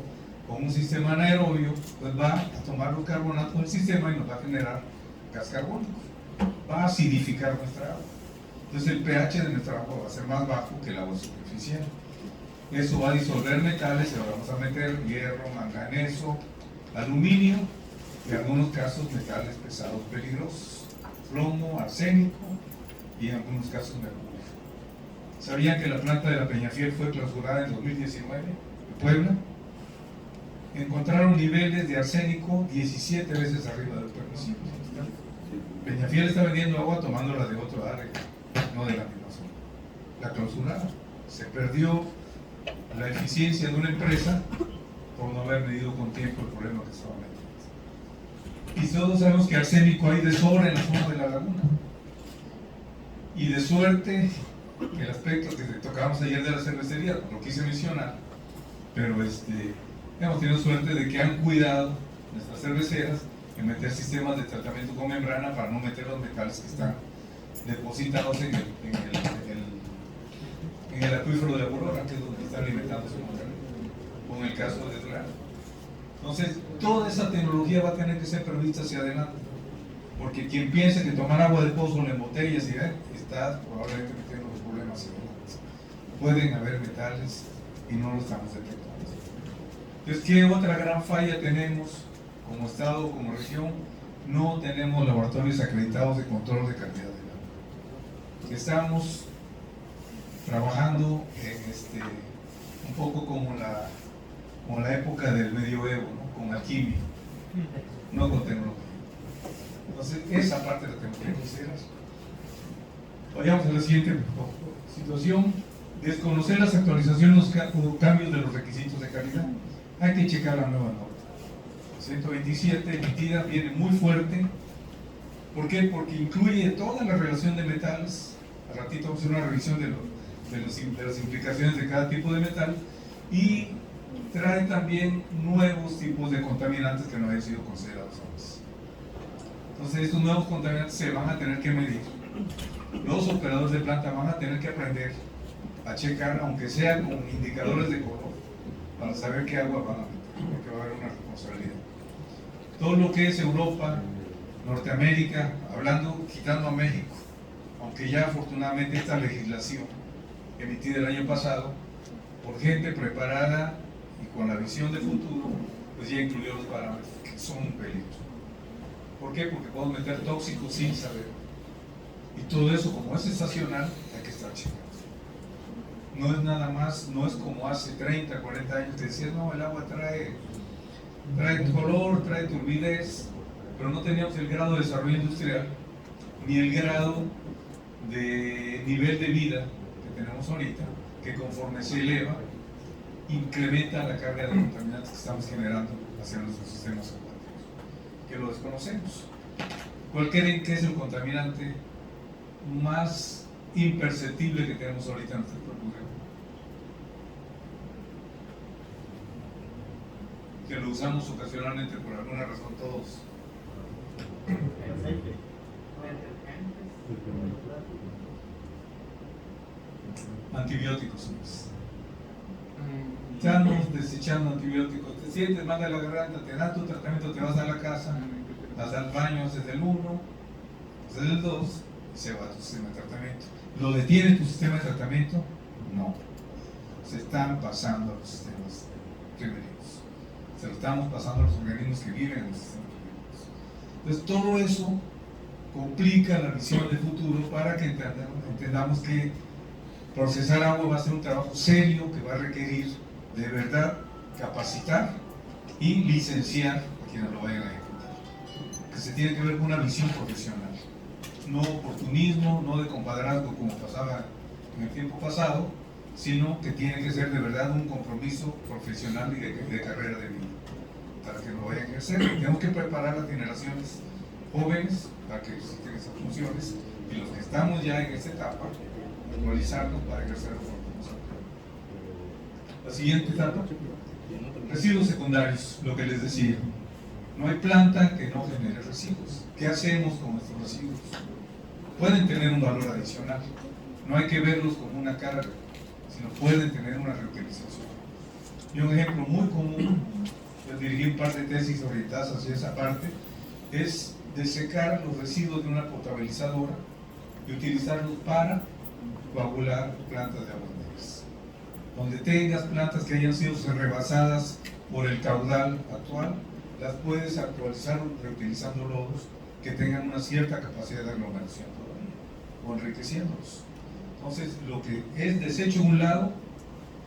con un sistema anaerobio, pues va a tomar los carbonatos del sistema y nos va a generar gas carbónico. Va a acidificar nuestra agua. Entonces el pH de nuestra agua va a ser más bajo que el agua superficial. Eso va a disolver metales, se lo vamos a meter hierro, manganeso, aluminio y en algunos casos metales pesados peligrosos, plomo, arsénico y en algunos casos mercurio. ¿Sabían que la planta de la Peñafiel fue clausurada en 2019 en Puebla? Encontraron niveles de arsénico 17 veces arriba del permisible. Peñafiel está vendiendo agua tomándola de otro área, no de la misma zona. La clausuraron. Se perdió la eficiencia de una empresa por no haber medido con tiempo el problema que estaba metiendo. Y todos sabemos que arsénico hay de sobra en la zona de la laguna. Y de suerte, el aspecto que tocábamos ayer de la cervecería, lo quise mencionar, pero hemos tenido suerte de que han cuidado nuestras cerveceras en meter sistemas de tratamiento con membrana para no meter los metales que están depositados en el acuífero de la Aurora, que es donde está alimentando su motor, como en el caso de Durán. Entonces, toda esa tecnología va a tener que ser prevista hacia adelante. Porque quien piense que tomar agua de pozo en botellas está probablemente metiendo los problemas hacia adelante. Pueden haber metales y no lo estamos detectando. Entonces, ¿qué otra gran falla tenemos como Estado, como región? No tenemos laboratorios acreditados de control de calidad del agua. Estamos trabajando en un poco como la época del medioevo, ¿no? Con alquimia, no con tecnología. Entonces, esa parte la tenemos que considerar. Vayamos a la siguiente situación. Desconocer las actualizaciones o cambios de los requisitos de calidad. Hay que checar la nueva norma. 127 emitida, viene muy fuerte. ¿Por qué? Porque incluye toda la relación de metales. Al ratito vamos a hacer una revisión de las implicaciones de cada tipo de metal. Y trae también nuevos tipos de contaminantes que no habían sido considerados antes. Entonces, estos nuevos contaminantes se van a tener que medir. Los operadores de planta van a tener que aprender a checar, aunque sea con indicadores de color, para saber qué agua van a meter, porque va a haber una responsabilidad. Todo lo que es Europa, Norteamérica, quitando a México, aunque ya afortunadamente esta legislación emitida el año pasado, por gente preparada y con la visión de futuro, pues ya incluyó los parámetros que son un peligro. ¿Por qué? Porque podemos meter tóxicos sin saber. Y todo eso, como es estacional, hay que estar checando. No es nada más, no es como hace 30, 40 años que decías, no, el agua trae color, trae turbidez, pero no teníamos el grado de desarrollo industrial, ni el grado de nivel de vida que tenemos ahorita, que conforme se eleva, incrementa la carga de contaminantes que estamos generando hacia nuestros sistemas acuáticos, que lo desconocemos. ¿Cuál creen que es el contaminante más imperceptible que tenemos ahorita en nuestro cuerpo? Que lo usamos ocasionalmente por alguna razón todos. Antibióticos. Estamos desechando antibióticos. Te sientes mal de la garganta, te dan tu tratamiento, te vas a la casa, vas al baño, haces el 1, haces el 2 y se va tu sistema de tratamiento. ¿Lo detiene tu sistema de tratamiento? No. Se están pasando a los sistemas primerizos. Se lo estamos pasando a los organismos que viven en los sistemas primerizos. Entonces, todo eso complica la visión de futuro para que entendamos que procesar agua va a ser un trabajo serio que va a requerir de verdad capacitar y licenciar a quienes lo vayan a ejecutar. Que se tiene que ver con una visión profesional, no oportunismo, no de compadrazgo como pasaba en el tiempo pasado, sino que tiene que ser de verdad un compromiso profesional y de carrera de vida para que lo vayan a ejercer. Tenemos que preparar a las generaciones jóvenes para que existen esas funciones y los que estamos ya en esta etapa, actualizarnos para ejercer la función. La siguiente etapa, residuos secundarios, lo que les decía. No hay planta que no genere residuos. ¿Qué hacemos con estos residuos? Pueden tener un valor adicional. No hay que verlos como una carga, sino pueden tener una reutilización. Y un ejemplo muy común, yo dirigí un par de tesis orientadas hacia esa parte, es desecar los residuos de una potabilizadora y utilizarlos para coagular plantas de aguaderas. Donde tengas plantas que hayan sido rebasadas por el caudal actual, las puedes actualizar reutilizando lodos que tengan una cierta capacidad de aglomeración todavía, o enriqueciéndolos. Entonces, lo que es desecho de un lado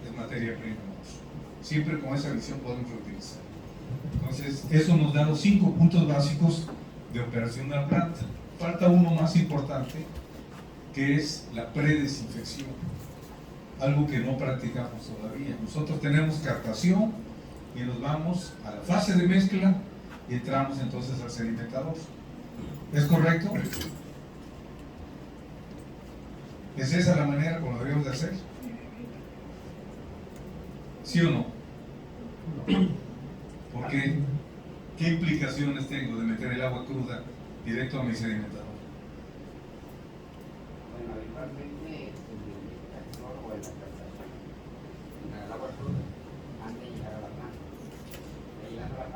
es materia prima en otro. Siempre con esa visión podemos reutilizar. Entonces, eso nos da los 5 puntos básicos de operación de la planta. Falta uno más importante, que es la predesinfección, algo que no practicamos todavía. Nosotros tenemos captación y nos vamos a la fase de mezcla y entramos entonces al sedimentador. ¿Es correcto? ¿Es esa la manera como lo debemos de hacer? ¿Sí o no? ¿Por qué? ¿Qué implicaciones tengo de meter el agua cruda directo a mi sedimentador? Bueno, habitualmente el sedimentador o en la captación, el agua cruda, antes de llegar a la planta. Llegando a la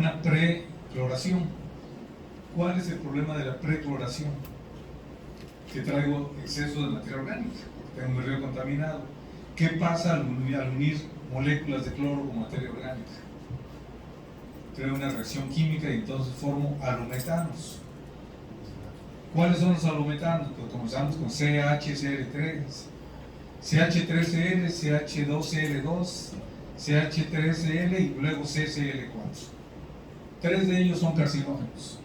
una precloración. ¿Cuál es el problema de la precloración? Que traigo exceso de materia orgánica, tengo un río contaminado. ¿Qué pasa al unir moléculas de cloro con materia orgánica? Creo una reacción química y entonces formo halometanos. ¿Cuáles son los halometanos? Pues comenzamos con CHCl3, CH3Cl, CH2Cl2, CH3Cl y luego CCl4. 3 de ellos son carcinógenos.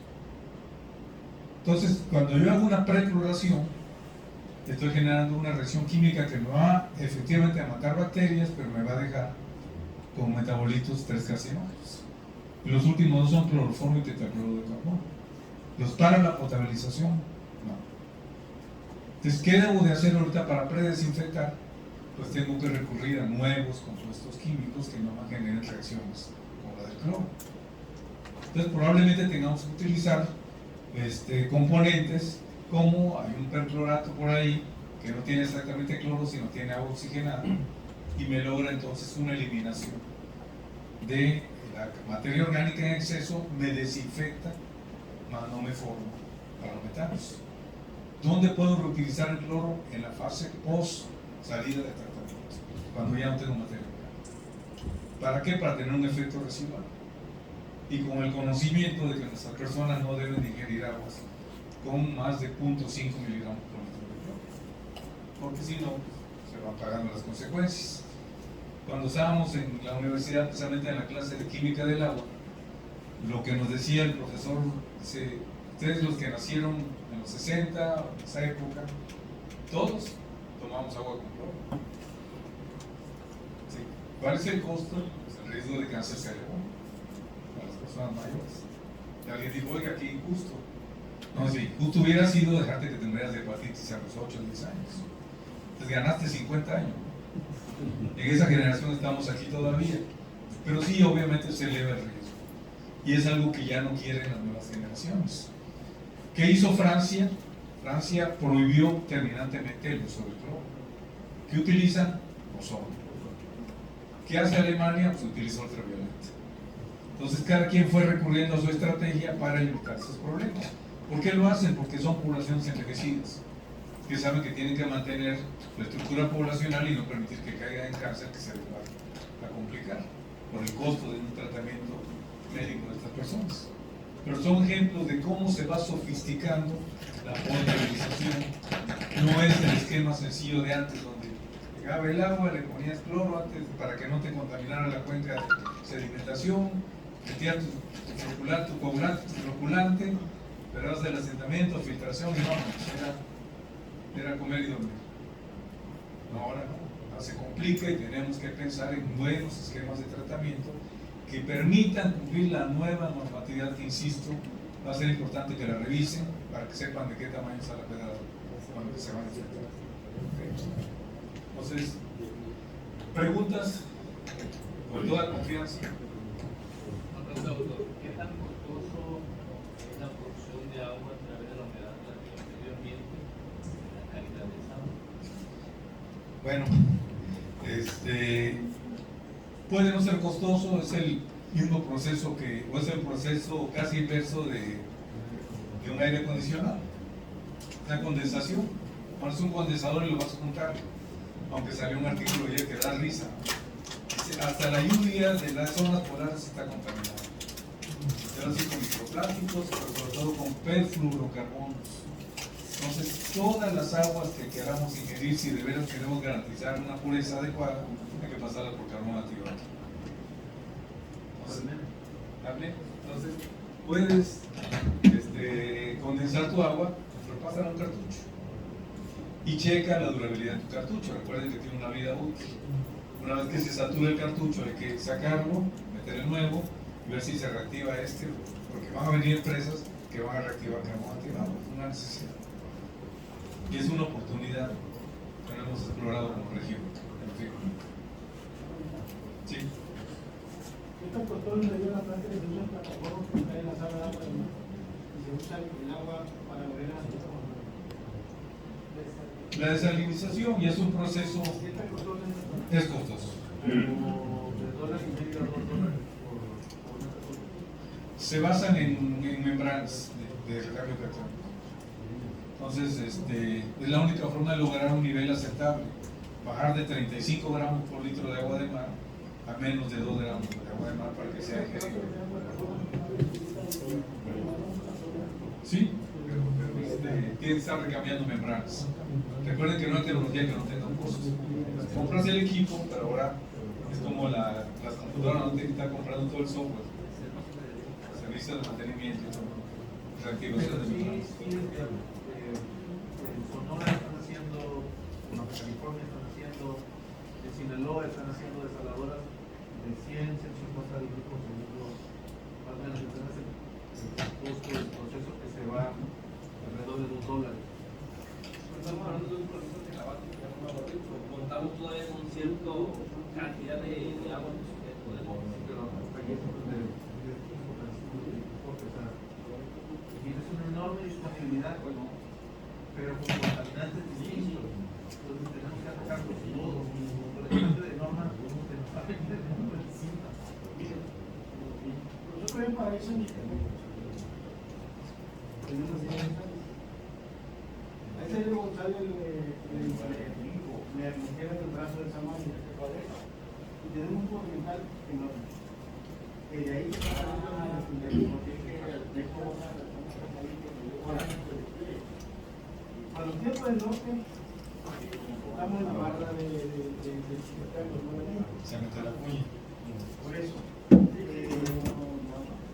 Entonces, cuando yo hago una precloración, estoy generando una reacción química que me va efectivamente a matar bacterias, pero me va a dejar con metabolitos 3 carcinógenos. Y los últimos 2 son cloroformo y tetracloruro de carbono. ¿Los para la potabilización? No. Entonces, ¿qué debo de hacer ahorita para predesinfectar? Pues tengo que recurrir a nuevos compuestos químicos que no me generen reacciones como la del cloro. Entonces, probablemente tengamos que utilizar componentes como hay un perclorato por ahí que no tiene exactamente cloro, sino tiene agua oxigenada y me logra entonces una eliminación de la materia orgánica en exceso, me desinfecta, mas no me forma halometanos. ¿Dónde puedo reutilizar el cloro? En la fase post salida de tratamiento, cuando ya no tengo materia orgánica. ¿Para qué? Para tener un efecto residual y con el conocimiento de que nuestras personas no deben ingerir aguas con más de 0.5 miligramos por litro de cloro, porque si no, se van pagando las consecuencias. Cuando estábamos en la universidad, precisamente en la clase de química del agua, lo que nos decía el profesor, dice, ustedes los que nacieron en los 60, en esa época, todos tomamos agua con cloro. ¿Sí? ¿Cuál es el costo? Pues el riesgo de cáncer cerebral para las personas mayores. Y alguien dijo, oiga, qué injusto. No, si justo hubiera sido dejarte que te murieras de hepatitis a los 8 o 10 años. Entonces ganaste 50 años. En esa generación estamos aquí todavía. Pero sí, obviamente se eleva el riesgo. Y es algo que ya no quieren las nuevas generaciones. ¿Qué hizo Francia? Francia prohibió terminantemente el uso del cloro. ¿Qué utilizan? Ozono. ¿Qué hace Alemania? Pues utiliza ultravioleta. Entonces cada quien fue recurriendo a su estrategia para evitar esos problemas. ¿Por qué lo hacen? Porque son poblaciones envejecidas, que saben que tienen que mantener la estructura poblacional y no permitir que caiga en cáncer, que se les va a complicar por el costo de un tratamiento médico de estas personas. Pero son ejemplos de cómo se va sofisticando la potabilización. No es el esquema sencillo de antes, donde llegaba el agua, le ponías cloro antes para que no te contaminara la cuenca de sedimentación, metías tu coagulante, tu inoculante, esperabas del asentamiento, filtración y vamos, era comer y dormir. No, ahora no, se complica y tenemos que pensar en nuevos esquemas de tratamiento que permitan cumplir la nueva normatividad que, insisto, va a ser importante que la revisen para que sepan de qué tamaño está la pedrada cuando se van a enfrentar. Entonces, preguntas con toda confianza. Doctor, ¿qué tan costoso es la producción de agua a través de la humedad del medio ambiente y la calidad de esa agua? Bueno, puede no ser costoso, es el mismo proceso o es el proceso casi inverso de un aire acondicionado. La condensación, pones un condensador y lo vas a juntar, aunque salió un artículo ayer que da risa. Hasta la lluvia de las zonas polares está contaminada. Pero así con microplásticos, pero sobre todo con perfluorocarbonos. Entonces, todas las aguas que queramos ingerir, si de veras queremos garantizar una pureza adecuada, hay que pasarla por carbón activado. Entonces, puedes condensar tu agua, pero pásala a un cartucho. Y checa la durabilidad de tu cartucho. Recuerden que tiene una vida útil. Una vez que se satura el cartucho, hay que sacarlo, meter el nuevo y ver si se reactiva porque van a venir empresas que van a reactivar carbón activado. Es una necesidad. Y es una oportunidad que no hemos explorado como región. Sí. ¿Qué tan costoso sería la planta que se usa para plataformas que traen la sala de agua y se usa el agua para mover a la desalinización ya es un proceso. ¿Qué tan costoso Es costoso. $1.5 a $2 por una persona? se basan en membranas de recambio catiónico. Entonces, es la única forma de lograr un nivel aceptable. Bajar de 35 gramos por litro de agua de mar a menos de 2 gramos de agua de mar para que sea digerible. Sí, pero tiene que estar recambiando membranas. Recuerden que no hay tecnología que no tenga costos. Compras el equipo, pero ahora es como las computadoras, no tienen que estar comprando todo el software, servicios de mantenimiento, reactivación de membranas. En Sonora están haciendo, en Baja California están haciendo, en Sinaloa están haciendo desaladoras de 100, 150 litros por segundo, más o menos. Entonces el costo del proceso que se va alrededor de $2. Estamos hablando de un proceso de lavado que contamos todavía con cierta cantidad de agua que podemos. Pero hay ejemplos de tienes una enorme disponibilidad, pero con contaminantes distintos. Entonces tenemos que atacarlos todos. Por ejemplo, de normas que nos afecten de forma distinta. Nosotros en paraíso ni tenemos. A ese Sergio González me admitieron el brazo de esa mano y tenemos un documental enorme. Que de ahí se está para los tiempos del norte, estamos en la barra del Se mete la cuña. por eso,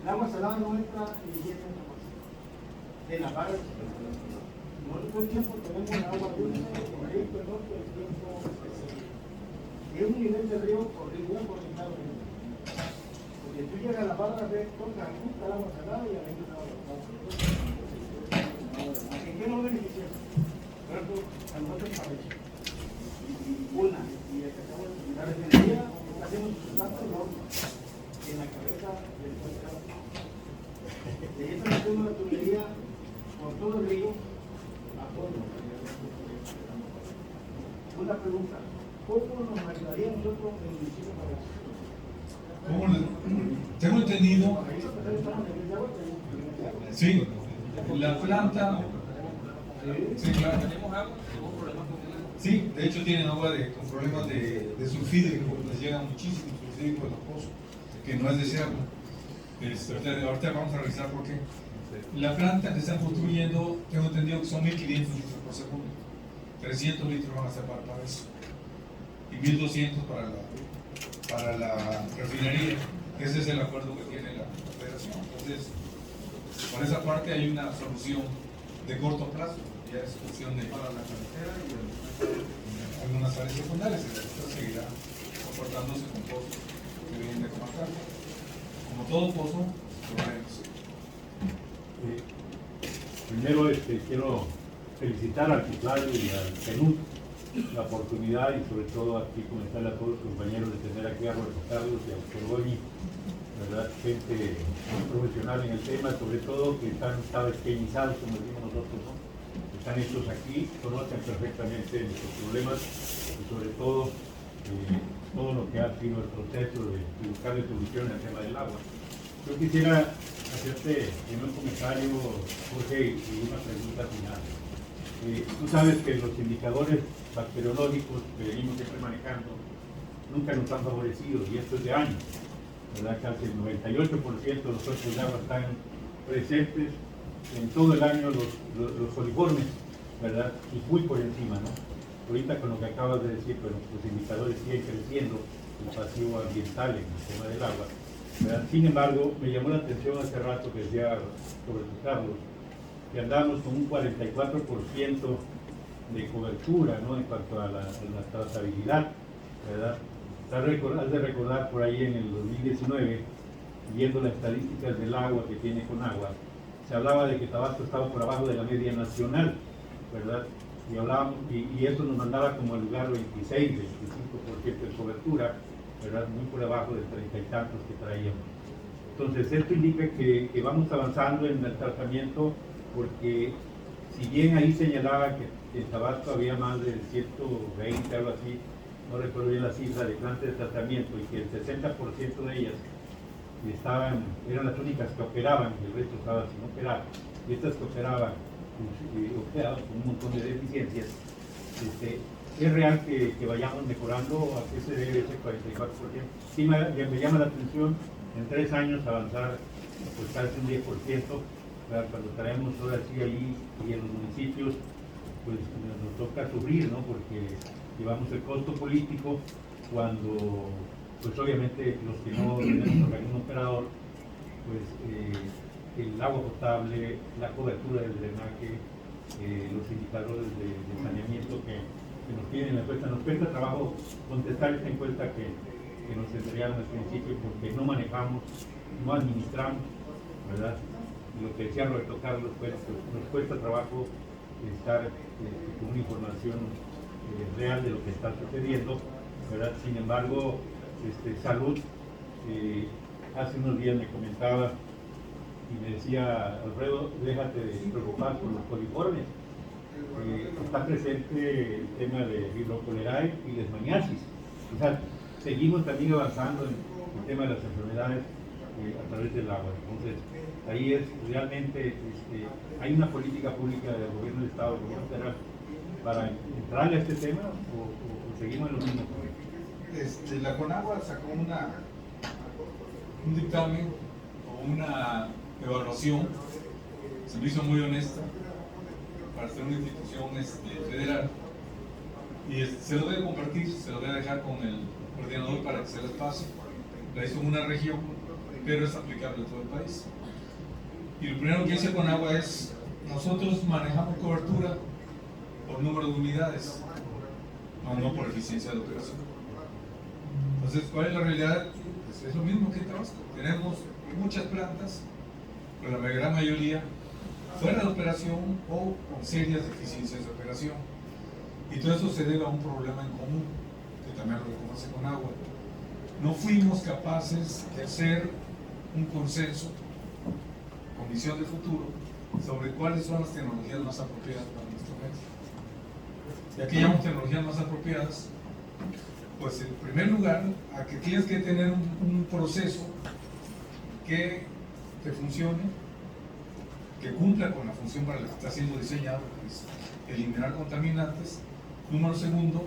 el agua salada no entra y viene en la barra. Nosotros todo el tiempo tenemos agua dulce, por ejemplo, el norte del tiempo es un nivel de río horrible, conectado. Porque tú llegas a la barra, ves, toca justo el agua salada y adentro el agua salada. ¿En qué nos beneficia? Por ejemplo, a nosotros parece. Una, y la refinería, hacemos sus plantas en la cabeza del puente. De ahí hacemos la tubería por todo el río a fondo. Una pregunta, ¿cómo nos ayudaría a nosotros en el municipio para eso? Tengo entendido, sí, la planta, sí, claro. Sí, de hecho tienen agua con problemas de sulfídrico, les llega muchísimo sulfídrico de los pozos, que no es deseable. Ahorita vamos a revisar por qué. La planta que están construyendo, tengo entendido que son 1.500 litros por segundo, 300 litros van a ser para eso, y 1.200 para la refinería. Ese es el acuerdo que tiene la federación. Entonces, por esa parte hay una solución de corto plazo, ya es cuestión de para la carretera y algunas áreas secundarias, y esto seguirá comportándose con pozos que vienen de comarcar. Como todo pozo, problemas. Primero quiero felicitar al Citlali y al PNUD la oportunidad y sobre todo aquí comentarle a todos los compañeros de tener aquí a Roberto Carlos y a Oscar Goñi, ¿verdad? Gente muy profesional en el tema, sobre todo que están pequeñizados, como decimos nosotros, ¿no? Están estos aquí, conocen perfectamente nuestros problemas y sobre todo todo lo que ha sido el proceso de buscarle solución al tema del agua. Yo quisiera hacerte un comentario, Jorge, y una pregunta final. Tú sabes que los indicadores bacteriológicos que venimos siempre manejando nunca nos han favorecido, y esto es de años, ¿verdad? Casi el 98% de los cuerpos de agua están presentes en todo el año los coliformes, ¿verdad? Y muy por encima, ¿no? Ahorita con lo que acabas de decir, pues los indicadores siguen creciendo, el pasivo ambiental en el tema del agua, ¿verdad? Sin embargo, me llamó la atención hace rato que decía Roberto Carlos, que andamos con un 44% de cobertura, ¿no? En cuanto a la trazabilidad, ¿verdad? Has de recordar por ahí en el 2019, viendo las estadísticas del agua que tiene con agua, se hablaba de que Tabasco estaba por abajo de la media nacional, ¿verdad? Y hablábamos, y eso nos mandaba como al lugar 26, 25% de cobertura, ¿verdad? Muy por abajo del 30 y tantos que traíamos. Entonces, esto indica que vamos avanzando en el tratamiento, porque si bien ahí señalaba que en Tabasco había más de 120, algo así, no recuerdo bien la cifra de plantas de tratamiento, y que el 60% de ellas eran las únicas que operaban y el resto estaba sin operar. Y estas que operaban con un montón de deficiencias. Es real que vayamos mejorando. ¿A qué se debe ese 44%? Sí, me llama la atención en 3 años avanzar pues casi un 10%, ¿verdad? Cuando traemos ahora sí allí y en los municipios pues nos toca sufrir, ¿no? Porque llevamos el costo político cuando pues obviamente los que no tenemos organismo operador, pues el agua potable, la cobertura del drenaje, los indicadores de saneamiento que nos piden la encuesta. Nos cuesta trabajo contestar esta encuesta que nos entregaron al principio porque no manejamos, no administramos, ¿verdad? Lo que decía Roberto Carlos, pues, nos cuesta trabajo estar con una información real de lo que está sucediendo, ¿verdad? Sin embargo, Salud, hace unos días me comentaba y me decía, Alfredo, déjate de preocupar por los coliformes. Está presente el tema de hidrocolerae y leishmaniasis. O sea, seguimos también avanzando en el tema de las enfermedades a través del agua. Entonces, ahí es realmente, hay una política pública del gobierno del Estado, del gobierno federal, para entrarle a este tema o seguimos en lo mismo. La CONAGUA sacó un dictamen o una evaluación, se me hizo muy honesta, para ser una institución federal, y se lo voy a compartir, se lo voy a dejar con el coordinador para que se les pase. La hizo en una región, pero es aplicable a todo el país. Y lo primero que dice CONAGUA es, nosotros manejamos cobertura por número de unidades, no por eficiencia de operación. Entonces, ¿cuál es la realidad? Pues es lo mismo que en Tabasco. Tenemos muchas plantas, pero la gran mayoría fuera de operación o con serias deficiencias de operación. Y todo eso se debe a un problema en común, que también lo reconoce CONAGUA. No fuimos capaces de hacer un consenso con visión de futuro sobre cuáles son las tecnologías más apropiadas para nuestro medio. Ya que llamamos tecnologías más apropiadas, pues en primer lugar, a que tienes que tener un proceso que te funcione, que cumpla con la función para la que está siendo diseñado, que es eliminar contaminantes. Número segundo,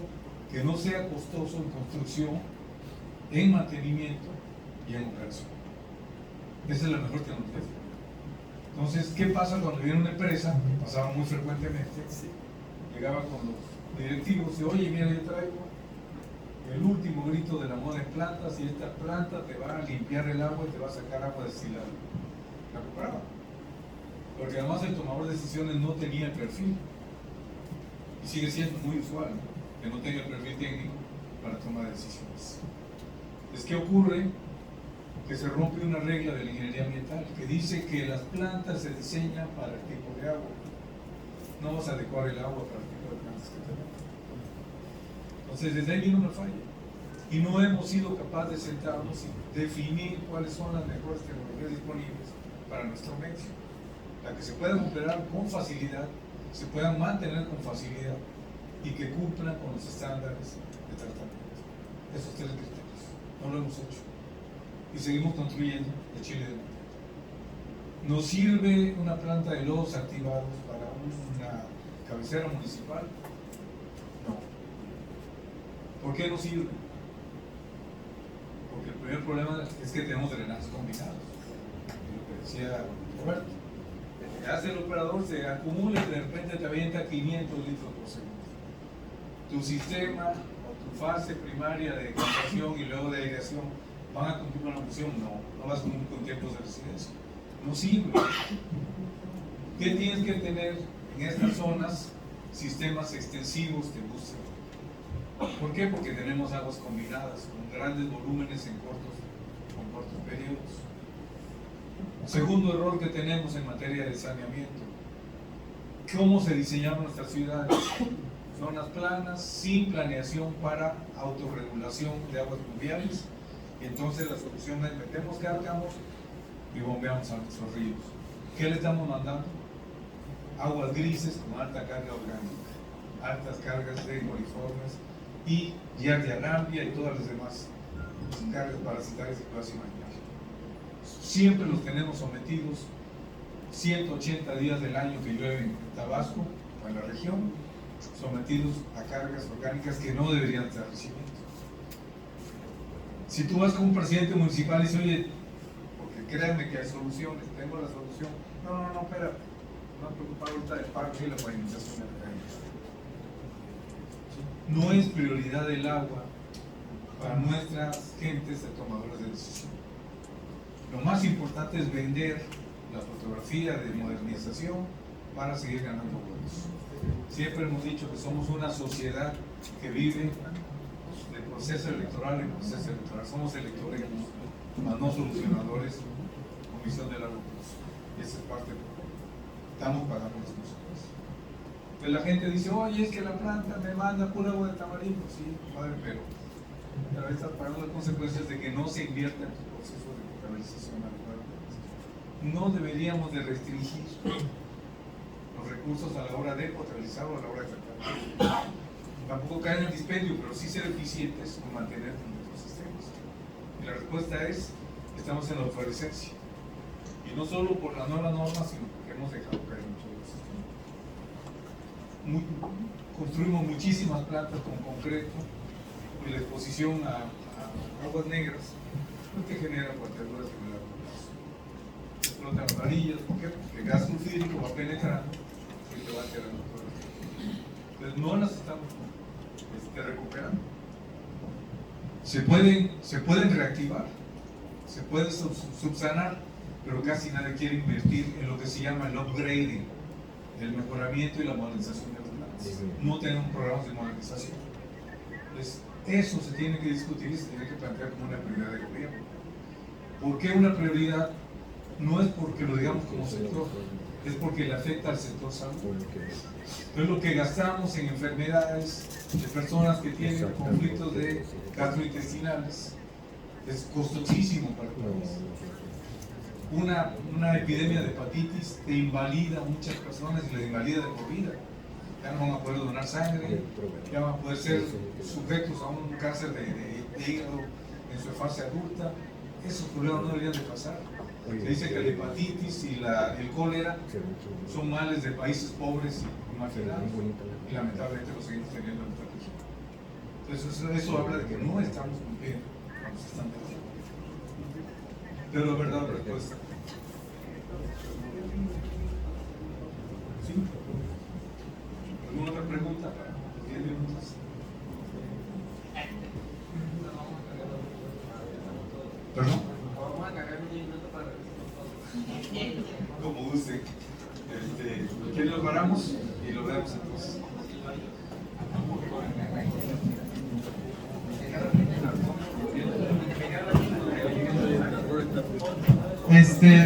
que no sea costoso en construcción, en mantenimiento y en operación. Esa es la mejor tecnología. Entonces, ¿qué pasa cuando viene una empresa? Que pasaba muy frecuentemente, llegaba con los directivos y oye, mira, yo traigo el último grito de la moda en plantas y esta planta te va a limpiar el agua y te va a sacar agua destilada. La compraba. Porque además el tomador de decisiones no tenía el perfil. Y sigue siendo muy usual, ¿no? Que no tenga el perfil técnico para tomar decisiones. Es que ocurre que se rompe una regla de la ingeniería ambiental que dice que las plantas se diseñan para el tipo de agua. No vas a adecuar el agua para el tipo de plantas que tenemos. Entonces, desde ahí viene una falla. Y no hemos sido capaces de sentarnos y definir cuáles son las mejores tecnologías disponibles para nuestro medio. La que se puedan operar con facilidad, se puedan mantener con facilidad y que cumplan con los estándares de tratamiento. Esos 3 criterios. No lo hemos hecho. Y seguimos construyendo el chile de montaña. ¿Nos sirve una planta de lodos activados para una cabecera municipal? No. ¿Por qué no sirve? Porque el primer problema es que tenemos drenajes combinados. Y lo que decía Roberto, hace el operador, se acumula y de repente te avienta 500 litros por segundo. Tu sistema o tu fase primaria de captación y luego de aireación van a cumplir con la función. No vas a cumplir con tiempos de residencia. No sirve. ¿Qué tienes que tener en estas zonas? Sistemas extensivos de búsqueda. ¿Por qué? Porque tenemos aguas combinadas con grandes volúmenes en cortos periodos. Segundo error que tenemos en materia de saneamiento. ¿Cómo se diseñaron nuestras ciudades? Zonas planas, sin planeación para autorregulación de aguas pluviales. Y entonces la solución es metemos cárcamos y bombeamos a nuestros ríos. ¿Qué le estamos mandando? Aguas grises con alta carga orgánica, altas cargas de coliformes y giardia lambia y todas las demás cargas parasitarias que puedas imaginar. siempre los tenemos sometidos 180 días del año que llueve en Tabasco, en la región, sometidos a cargas orgánicas que no deberían estar recibiendo. Si tú vas con un presidente municipal y dices, oye, porque créanme que hay soluciones, tengo la solución. No, espérate, no me preocupa ahorita del parque y la pavimentación de la calle. No es prioridad el agua para nuestras gentes de tomadores de decisión. Lo más importante es vender la fotografía de modernización para seguir ganando votos. Siempre hemos dicho que somos una sociedad que vive de proceso electoral en proceso electoral. Somos electores, mas no solucionadores, comisión de largo plazo. Esa es parte de estamos pagando las consecuencias. Pues la gente dice, oye, es que la planta me manda pura agua de tamarindo. Sí, padre, pero estás pagando las consecuencias de que no se invierta en tu proceso de potabilización adecuada. No deberíamos de restringir los recursos a la hora de potabilizar o a la hora de tratar. Tampoco caer en el dispendio, pero sí ser eficientes con mantener nuestros sistemas. Y la respuesta es, estamos en la obsolescencia. Y no solo por la nueva norma, sino porque hemos dejado caer mucho de los sistemas. Construimos muchísimas plantas con concreto y la exposición a aguas negras no te genera cuarteaduras en el agua. Explotan las varillas, ¿por qué? Porque el gas sulfídrico va penetrando y te va alterando todo esto. Entonces no las estamos recuperando. Se pueden reactivar, se pueden subsanar, pero casi nadie quiere invertir en lo que se llama el upgrading, el mejoramiento y la modernización de las plantas. No tenemos programas de modernización. Entonces, eso se tiene que discutir y se tiene que plantear como una prioridad de gobierno. ¿Por qué una prioridad? No es porque lo digamos como sector, es porque le afecta al sector salud. Entonces lo que gastamos en enfermedades de personas que tienen conflictos de gastrointestinales es costosísimo para el país. Una epidemia de hepatitis te invalida a muchas personas y les invalida de por vida. Ya no van a poder donar sangre, ya van a poder ser sujetos a un cáncer de hígado en su fase adulta. Esos problemas no deberían de pasar. Se dice que la hepatitis y el cólera son males de países pobres y marginados, y lamentablemente lo seguimos teniendo en nuestra región. Entonces eso habla de que no estamos cumpliendo con los estándares. Pero la verdad, la respuesta. ¿Sí? ¿Alguna otra pregunta para 10 minutos? ¿Perdón? Como guste. ¿Quién lo paramos? Y lo vemos entonces.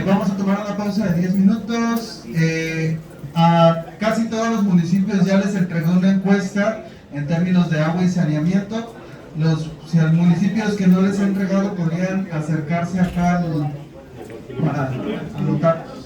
Vamos a tomar una pausa de 10 minutos. A casi todos los municipios ya les entregó una encuesta en términos de agua y saneamiento. Si a los municipios que no les he entregado podrían acercarse acá para anotar.